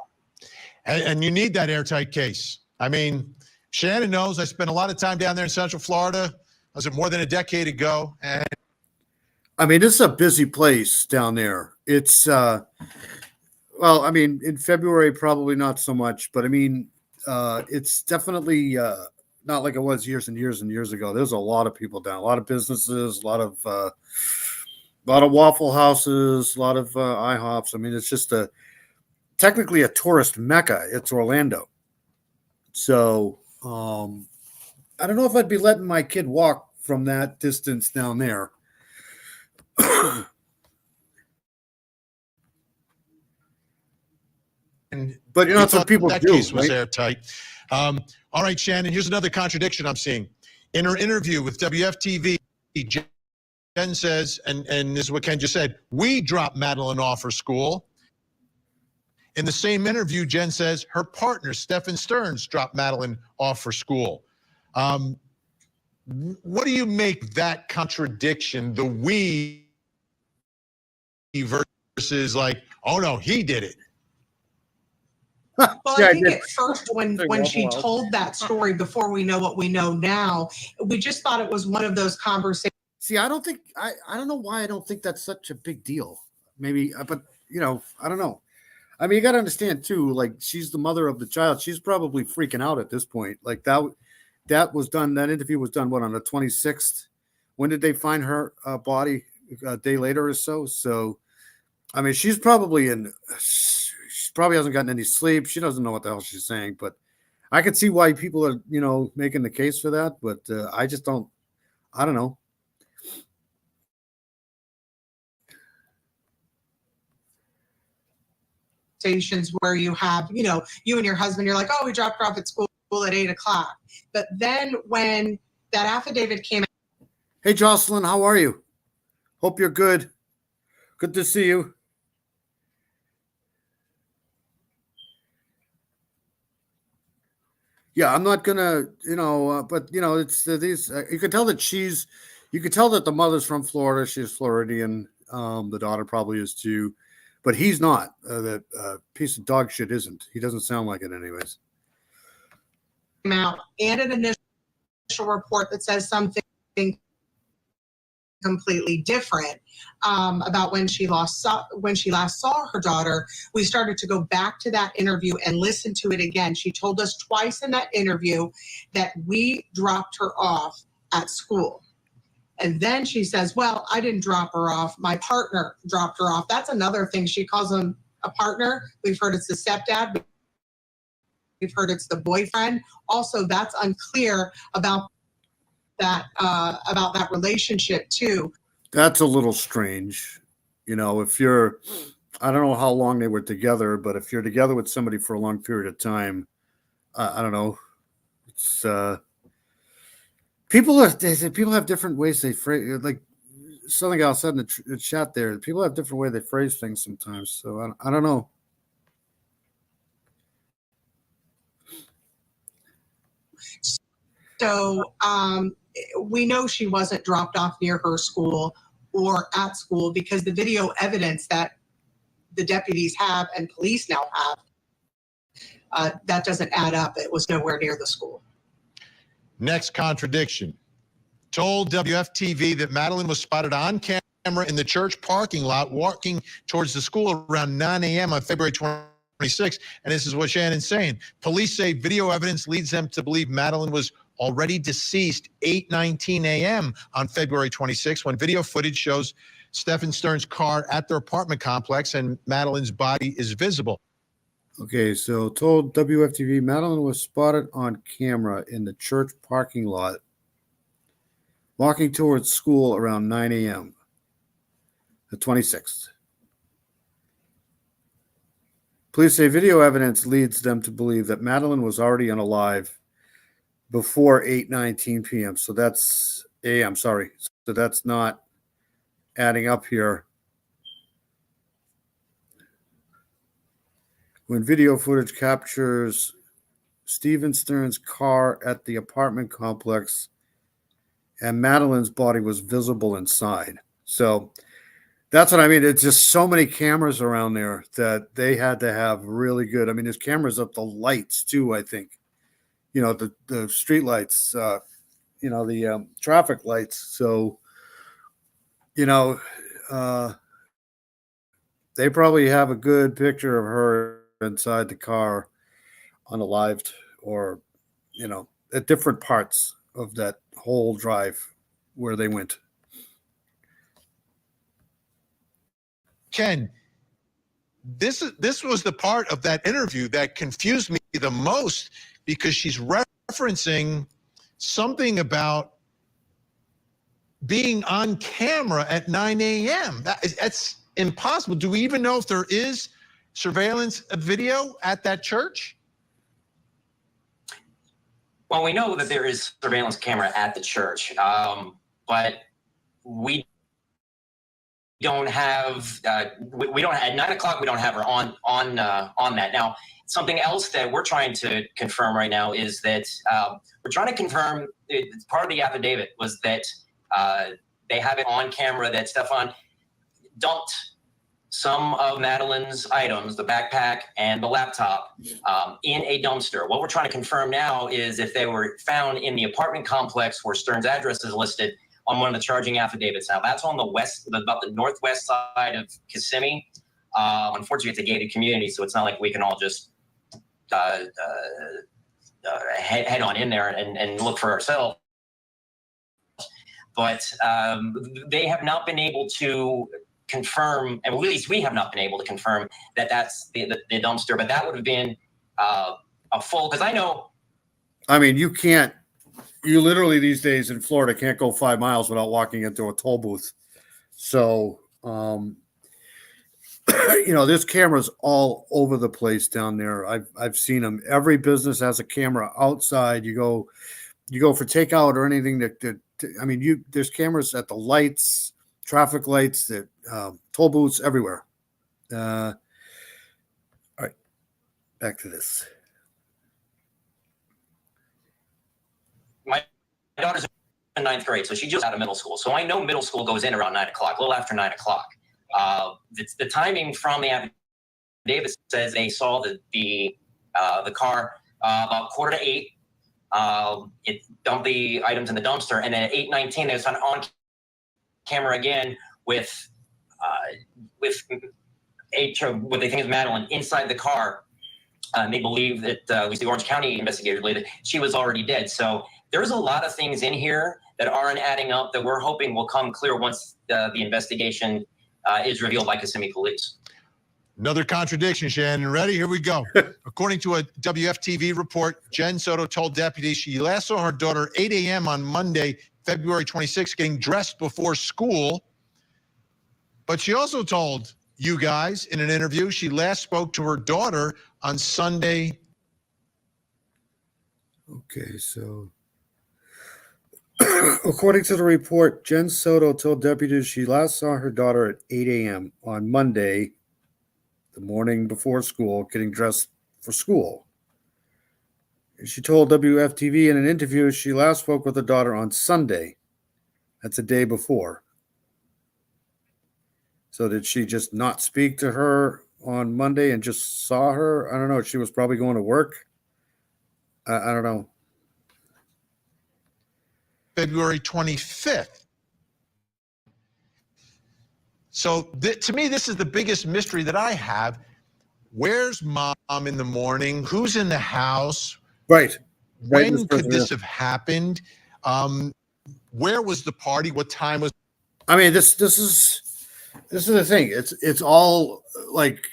And you need that airtight case. I mean, Shannon knows I spent a lot of time down there in Central Florida. Was it more than a decade ago? And I mean, this is a busy place down there. It's well, I mean, in February probably not so much, but I mean, it's definitely not like it was years and years and years ago. There's a lot of people down, a lot of businesses, a lot of Waffle Houses, a lot of IHOPs. I mean, it's just technically a tourist mecca. It's Orlando, so I don't know if I'd be letting my kid walk from that distance down there. But you know, some people that do. case was Right? airtight. All right, Shannon. Here's another contradiction I'm seeing. In her interview with WFTV, Jen says, and this is what Ken just said, we dropped Madeline off her school. In the same interview, Jen says her partner, Stephen Stearns, dropped Madeline off for school. What do you make that contradiction, the we versus like, oh no, he did it? Well, Yeah, I I think did. at first when Waffle she House. told that story before we know what we know now, we just thought it was one of those conversations. See, I don't think I don't know why I don't think that's such a big deal. Maybe, but you know, I don't know. I mean, you got to understand too. Like, she's the mother of the child. She's probably freaking out at this point. Like that was done. That interview was done. What, on the 26th? When did they find her body? A day later or so. So, I mean, she's probably she probably hasn't gotten any sleep. She doesn't know what the hell she's saying. But I could see why people are, you know, making the case for that. But I just don't. I don't know. Stations where you have, you know, you and your husband, you're like, oh, we dropped her off at school at 8:00. But then when that affidavit came out. Hey, Jocelyn, how are you? Hope you're good. Good to see you. Yeah, I'm not gonna, you know, but you know, it's these. You can tell that you can tell that the mother's from Florida. She's Floridian. The daughter probably is too, but he's not. That piece of dog shit isn't. He doesn't sound like it, anyways. Out and an initial report that says something completely different about when she last saw her daughter. We started to go back to that interview and listen to it again. She told us twice in that interview that we dropped her off at school. And then she says, well, I didn't drop her off. My partner dropped her off. That's another thing. She calls him a partner. We've heard it's the stepdad. We've heard it's the boyfriend. Also, that's unclear about that relationship too. That's a little strange. You know, if you're, I don't know how long they were together, but if you're together with somebody for a long period of time, I don't know. It's people have different ways they phrase, like something else said in the chat there. People have different way they phrase things sometimes. So I don't know. So we know she wasn't dropped off near her school or at school because the video evidence that the deputies have and police now have, that doesn't add up. It was nowhere near the school. Next contradiction. Told WFTV that Madeline was spotted on camera in the church parking lot walking towards the school around 9 a.m. on February 26th. And this is what Shannon's saying. Police say video evidence leads them to believe Madeline was already deceased 8:19 a.m. on February 26th when video footage shows Stephen Stearns' car at their apartment complex and Madeline's body is visible. Okay, so told WFTV Madeline was spotted on camera in the church parking lot walking towards school around 9 a.m. the 26th. Police say video evidence leads them to believe that Madeline was already unalive before 8:19 p.m. So that's a.m. Sorry. So that's not adding up here. When video footage captures Stephen Stearns' car at the apartment complex and Madeline's body was visible inside. So That's what I mean. It's just so many cameras around there that they had to have really good. I mean, there's cameras up the lights too. I think, the street lights, the traffic lights. So, you know, uh, they probably have a good picture of her inside the car unalived, or at different parts of that whole drive where they went. Ken, this was the part of that interview that confused me the most, because she's referencing something about being on camera at 9 a.m. That's impossible. Do we even know if there is surveillance video at that church? Well, we know that there is surveillance camera at the church, but we don't have. We don't at 9 o'clock. We don't have her on that. Now, something else that we're trying to confirm right now is that we're trying to confirm. Part of the affidavit was that they have it on camera that Stefan dumped some of Madeline's items, the backpack and the laptop, in a dumpster. What we're trying to confirm now is if they were found in the apartment complex where Stern's address is listed on one of the charging affidavits. Now, that's on the west, about the northwest side of Kissimmee. Unfortunately, it's a gated community, so it's not like we can all just head on in there and look for ourselves. But they have not been able to confirm, and at least we have not been able to confirm that that's the dumpster. But that would have been a full, because I know. I mean, you literally these days in Florida can't go 5 miles without walking into a toll booth. So, there's cameras all over the place down there. I've seen them. Every business has a camera outside. You go for takeout or anything there's cameras at the lights, traffic lights, that toll booths everywhere. All right, back to this. My daughter's in 9th grade, so she just out of middle school. So I know middle school goes in around 9 o'clock, a little after 9 o'clock. The timing from the affidavit says they saw the car about 7:45. It dumped the items in the dumpster, and then at 8:19 they was on camera again with what they think is Madeline inside the car. They believe that at least the Orange County investigators believe that she was already dead. So there's a lot of things in here that aren't adding up that we're hoping will come clear once the investigation is revealed by Kissimmee police. Another contradiction, Shannon. Ready? Here we go. According to a WFTV report, Jen Soto told deputies she last saw her daughter 8 a.m. on Monday, February 26, getting dressed before school. But she also told you guys in an interview she last spoke to her daughter on Sunday. Okay, so according to the report, Jen Soto told deputies she last saw her daughter at 8 a.m. on Monday, the morning before school, getting dressed for school. She told WFTV in an interview she last spoke with her daughter on Sunday. That's a day before. So did she just not speak to her on Monday and just saw her? I don't know. She was probably going to work. I don't know. February 25th. So to me, this is the biggest mystery that I have. Where's mom in the morning? Who's in the house? Right. When could this have happened? Where was the party? What time was? I mean, this is the thing. It's all like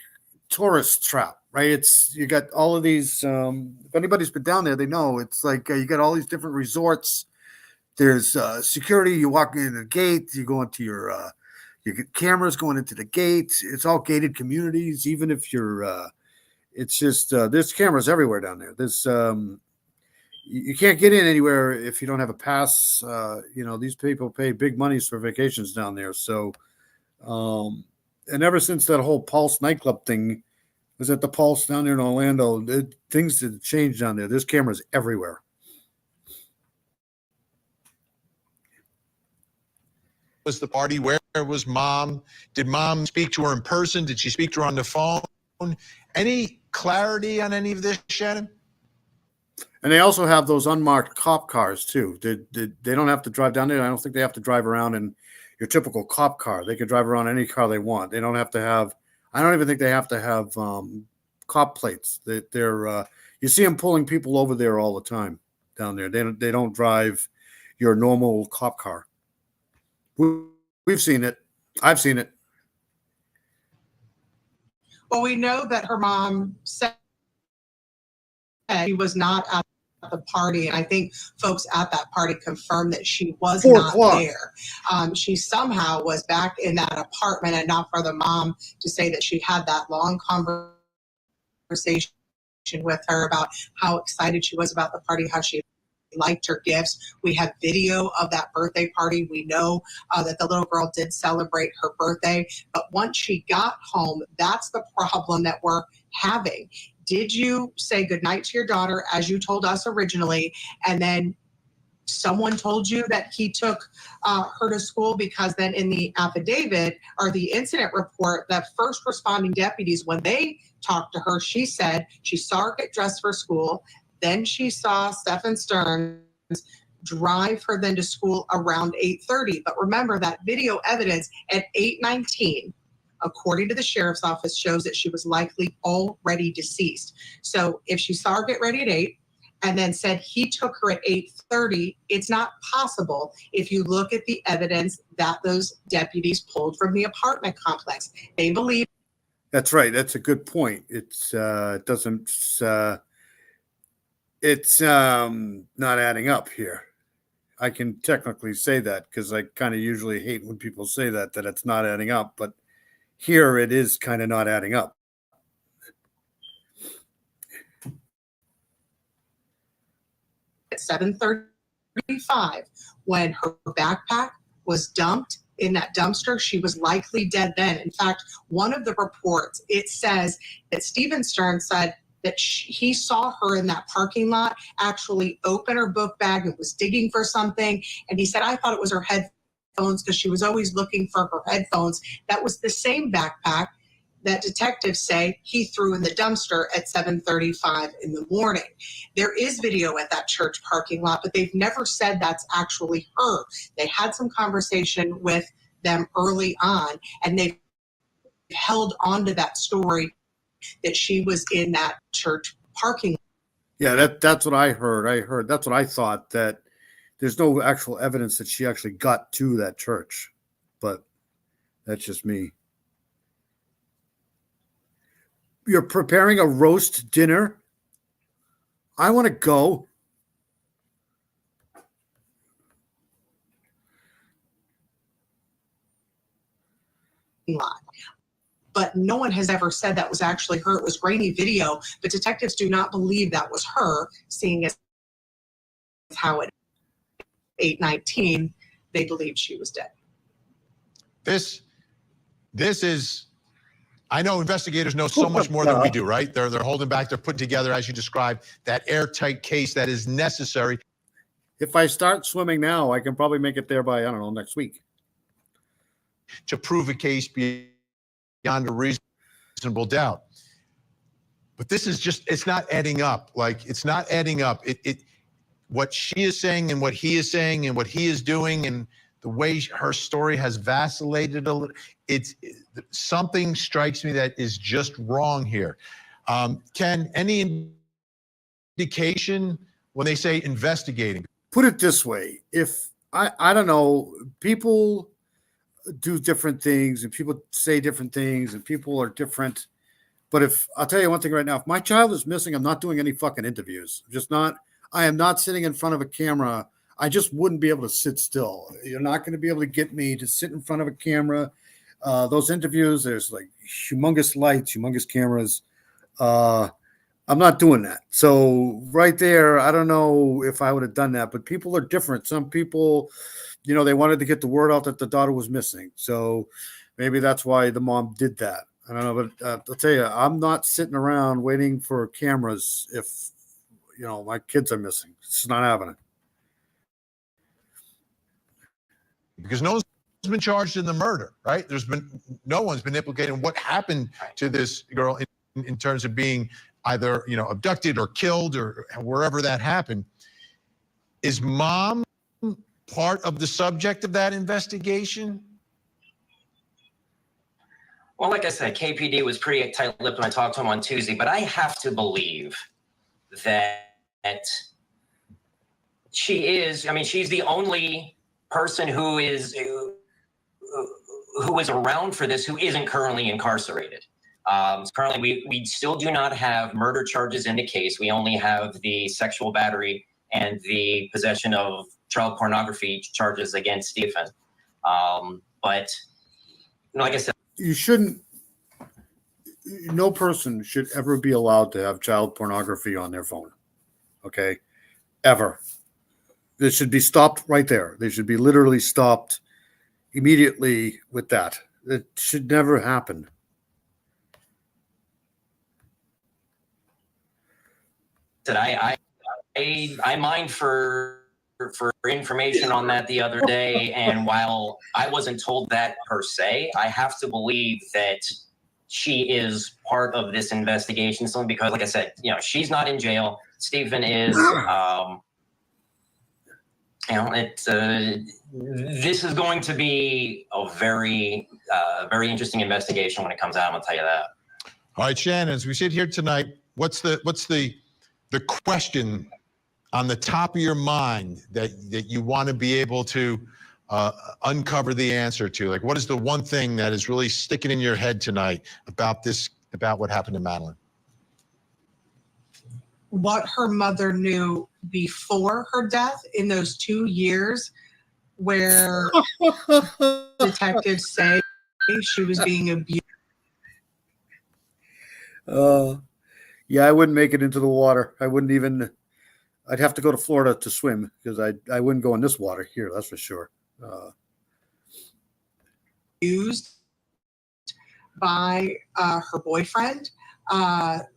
tourist trap, right? You got all of these. If anybody's been down there, they know it's like you got all these different resorts. There's security. You walk in the gate. You go into you get cameras going into the gate. It's all gated communities. Even if you're, it's just there's cameras everywhere down there. There's you can't get in anywhere if you don't have a pass. These people pay big monies for vacations down there. So, and ever since that whole Pulse nightclub thing was at the Pulse down there in Orlando, things have changed down there. There's cameras everywhere. was the party? Where was mom? Did mom speak to her in person? Did she speak to her on the phone? Any clarity on any of this, Shannon? And they also have those unmarked cop cars too. They don't have to drive down there. I don't think they have to drive around in your typical cop car. They can drive around any car they want. They don't have to have. I don't even think they have to have cop plates. They're you see them pulling people over there all the time down there. They don't drive your normal cop car. We've seen it. I've seen it. Well, we know that her mom said she was not at the party, and I think folks at that party confirmed that she was 4 not o'clock. there. She somehow was back in that apartment, and not for the mom to say that she had that long conversation with her about how excited she was about the party, how she liked her gifts. We have video of that birthday party. We know that the little girl did celebrate her birthday, but once she got home, that's the problem that we're having. Did you say goodnight to your daughter as you told us originally, and then someone told you that he took her to school? Because then in the affidavit or the incident report, the first responding deputies, when they talked to her, she said she saw her get dressed for school. Then she saw Stephen Stearns drive her then to school around 8:30. But remember that video evidence at 8:19, according to the sheriff's office, shows that she was likely already deceased. So if she saw her get ready at 8 and then said he took her at 8:30, it's not possible if you look at the evidence that those deputies pulled from the apartment complex. They believe. That's right. That's a good point. It's it doesn't. It's not adding up here. I can technically say that because I kind of usually hate when people say that it's not adding up, but here it is kind of not adding up. At 7:35, when her backpack was dumped in that dumpster, she was likely dead then. In fact, one of the reports, it says that Stephen Stearns said that he saw her in that parking lot actually open her book bag and was digging for something. And he said, I thought it was her headphones because she was always looking for her headphones. That was the same backpack that detectives say he threw in the dumpster at 7:35 in the morning. There is video at that church parking lot, but they've never said that's actually her. They had some conversation with them early on, and they've held on to that story that she was in that church parking lot. Yeah, that's what I heard. That's what I thought, that there's no actual evidence that she actually got to that church, but that's just me. You're preparing a roast dinner? I want to go. Lot. But no one has ever said that was actually her. It was grainy video, but detectives do not believe that was her, seeing as how at 8:19 they believed she was dead. This is, I know investigators know so much more than we do, right? They're holding back, they're putting together, as you described, that airtight case that is necessary. If I start swimming now, I can probably make it there by, I don't know, next week. To prove a case beyond a reasonable doubt. But this is just, it's not adding up. Like, it's not adding up. What she is saying and what he is saying and what he is doing and the way her story has vacillated a little, something strikes me that is just wrong here. Can any indication when they say investigating? Put it this way. If I don't know, people do different things and people say different things and people are different. But if I'll tell you one thing right now, if my child is missing, I'm not doing any fucking interviews. Just not, I am not sitting in front of a camera. I just wouldn't be able to sit still. You're not going to be able to get me to sit in front of a camera. Those interviews, there's like humongous lights, humongous cameras. I'm not doing that. So right there, I don't know if I would have done that, but people are different. Some people, you know, they wanted to get the word out that the daughter was missing. So maybe that's why the mom did that. I don't know, but I'll tell you, I'm not sitting around waiting for cameras if, you know, my kids are missing. It's not happening. Because no one's been charged in the murder, right? No one's been implicated in what happened to this girl in terms of being either, abducted or killed or wherever that happened. Is mom part of the subject of that investigation? Well, like I said, KPD was pretty tight-lipped when I talked to him on Tuesday, but I have to believe that she is. I mean, she's the only person who is around for this who isn't currently incarcerated. Currently, we still do not have murder charges in the case. We only have the sexual battery and the possession of child pornography charges against Stephen. But like I said, no person should ever be allowed to have child pornography on their phone. Okay? Ever. This should be stopped right there. They should be literally stopped immediately with that. It should never happen. that I mined for information on that the other day, and while I wasn't told that per se, I have to believe that she is part of this investigation. Simply because, like I said, she's not in jail. Stephen is. This is going to be a very interesting investigation when it comes out. I'm gonna tell you that. All right, Shannon, as we sit here tonight, what's the question on the top of your mind that you want to be able to uncover the answer to? Like, what is the one thing that is really sticking in your head tonight about what happened to Madeline? What her mother knew before her death in those 2 years where detectives say she was being abused. Yeah, I wouldn't make it into the water. I'd have to go to Florida to swim because I wouldn't go in this water here, that's for sure. Used by her boyfriend,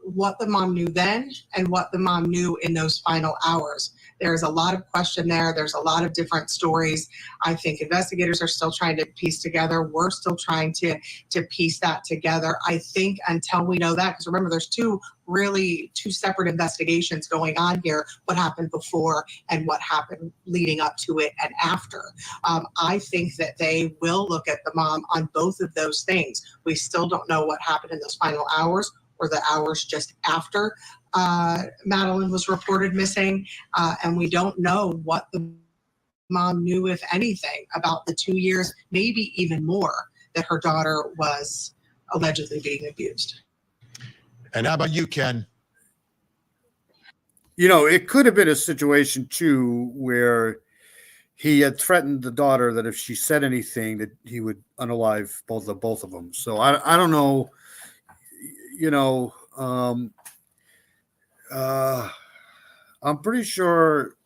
what the mom knew then and what the mom knew in those final hours. There's a lot of question there. There's a lot of different stories. I think investigators are still trying to piece together. We're still trying to piece that together. I think until we know that, because remember, there's two separate investigations going on here, what happened before and what happened leading up to it and after. I think that they will look at the mom on both of those things. We still don't know what happened in those final hours or the hours just after Madeline was reported missing. And we don't know what the mom knew, if anything, about the 2 years, maybe even more, that her daughter was allegedly being abused. And how about you, Ken? It could have been a situation, too, where he had threatened the daughter that if she said anything, that he would unalive both of them. So I don't know. I'm pretty sure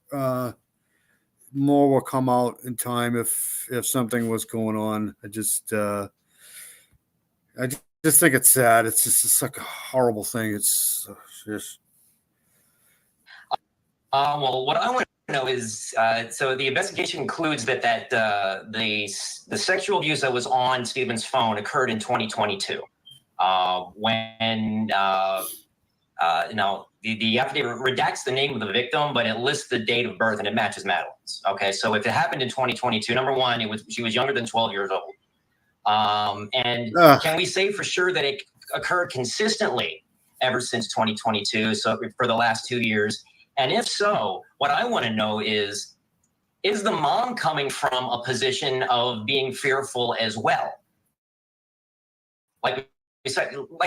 more will come out in time if something was going on. I just think it's sad. It's just like a horrible thing. It's just. Well, what I want to know is, so the investigation concludes that the sexual abuse that was on Stephen's phone occurred in 2022. When the affidavit redacts the name of the victim, but it lists the date of birth and it matches Madeline's. Okay, so if it happened in 2022, number one, she was younger than 12 years old. Can we say for sure that it occurred consistently ever since 2022? So for the last 2 years, and if so, what I want to know is the mom coming from a position of being fearful as well? Like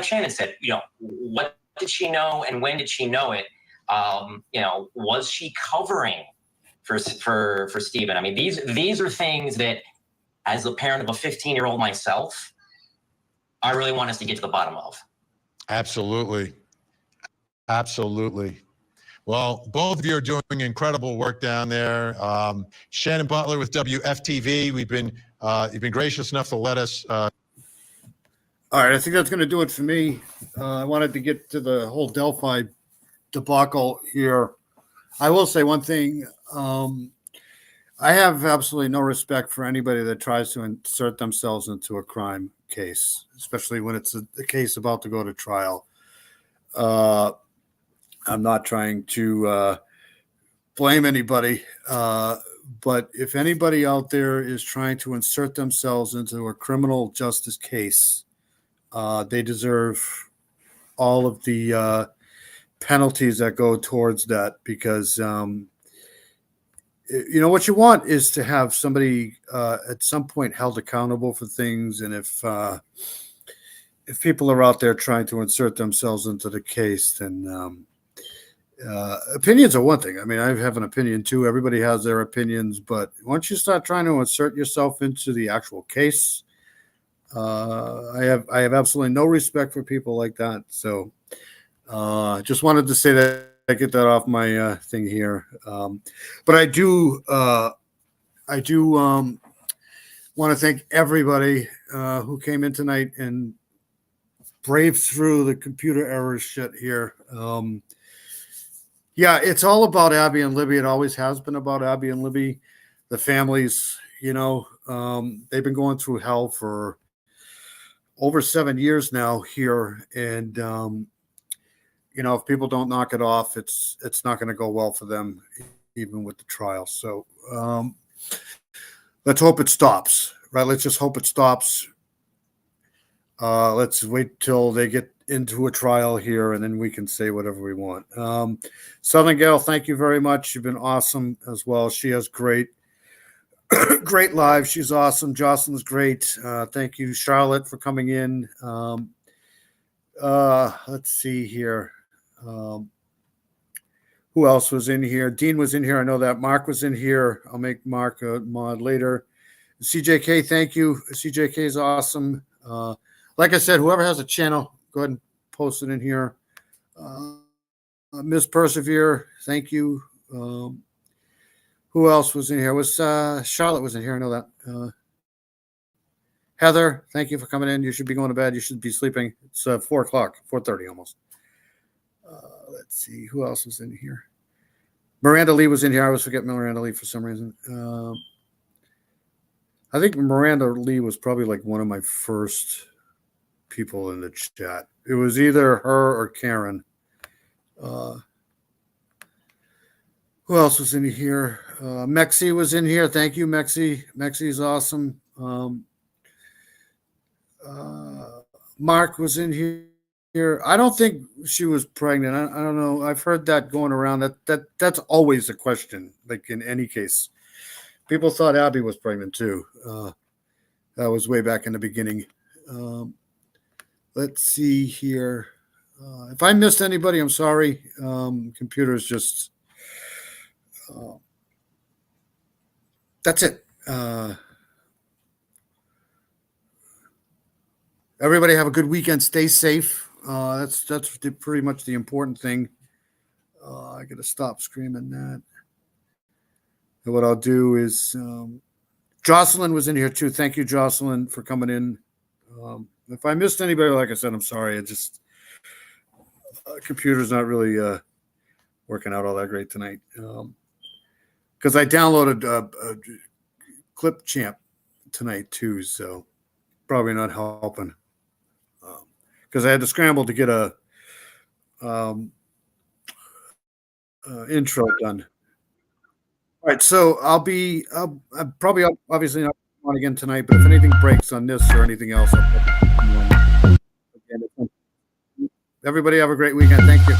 Shannon said, what did she know and when did she know it? Was she covering for Stephen? I mean, these are things that, as the parent of a 15-year-old myself, I really want us to get to the bottom of. Absolutely. Absolutely. Well, both of you are doing incredible work down there. Shannon Butler with WFTV. You've been gracious enough to let us. All right, I think that's going to do it for me. I wanted to get to the whole Delphi debacle here. I will say one thing. I have absolutely no respect for anybody that tries to insert themselves into a crime case, especially when it's a case about to go to trial. I'm not trying to blame anybody, but if anybody out there is trying to insert themselves into a criminal justice case, they deserve all of the penalties that go towards that, because you know what you want is to have somebody at some point held accountable for things. And if people are out there trying to insert themselves into the case, then opinions are one thing. I mean, I have an opinion too. Everybody has their opinions, but once you start trying to insert yourself into the actual case, I have absolutely no respect for people like that. So just wanted to say that. I get that off my thing here, but I do want to thank everybody who came in tonight and braved through the computer error shit here. Yeah, it's all about Abby and Libby. It always has been about Abby and Libby. The families, you know, they've been going through hell for over 7 years now here, and you know, if people don't knock it off, it's not going to go well for them, even with the trial. So let's hope it stops, right? Let's just hope it stops. Let's wait till they get into a trial here, and then we can say whatever we want. Southern Gal, thank you very much. You've been awesome as well. She has great live. She's awesome. Jocelyn's great. Thank you, Charlotte, for coming in. Let's see here. Who else was in here? Dean was in here. I know that. Mark was in here. I'll make Mark a mod later. CJK, thank you. CJK is awesome. Like I said, whoever has a channel, go ahead and post it in here. Ms. Persevere, thank you. Who else was in here? Was Charlotte was in here? I know that. Heather, thank you for coming in. You should be going to bed. You should be sleeping. It's 4 o'clock, 4:30 almost. Let's see who else was in here. Miranda Lee was in here. I always forget Miranda Lee for some reason. I think Miranda Lee was probably like one of my first people in the chat. It was either her or Karen. Who else was in here? Mexi was in here. Thank you, Mexi. Mexi's awesome. Mark was in here. I don't think she was pregnant. I don't know. I've heard that going around. That's always a question. Like in any case, people thought Abby was pregnant too. That was way back in the beginning. Let's see here. If I missed anybody, I'm sorry. Computer's just. That's it. Everybody have a good weekend. Stay safe. That's pretty much the important thing. I got to stop screaming that. And what I'll do is, Jocelyn was in here too. Thank you, Jocelyn, for coming in. If I missed anybody, like I said, I'm sorry. It just computer's not really working out all that great tonight. Because I downloaded a Clip Champ tonight too, so probably not helping. Because I had to scramble to get a intro done. All right, so I'll probably obviously not on again tonight, but if anything breaks on this or anything else, I'll put it on. Everybody have a great weekend. Thank you.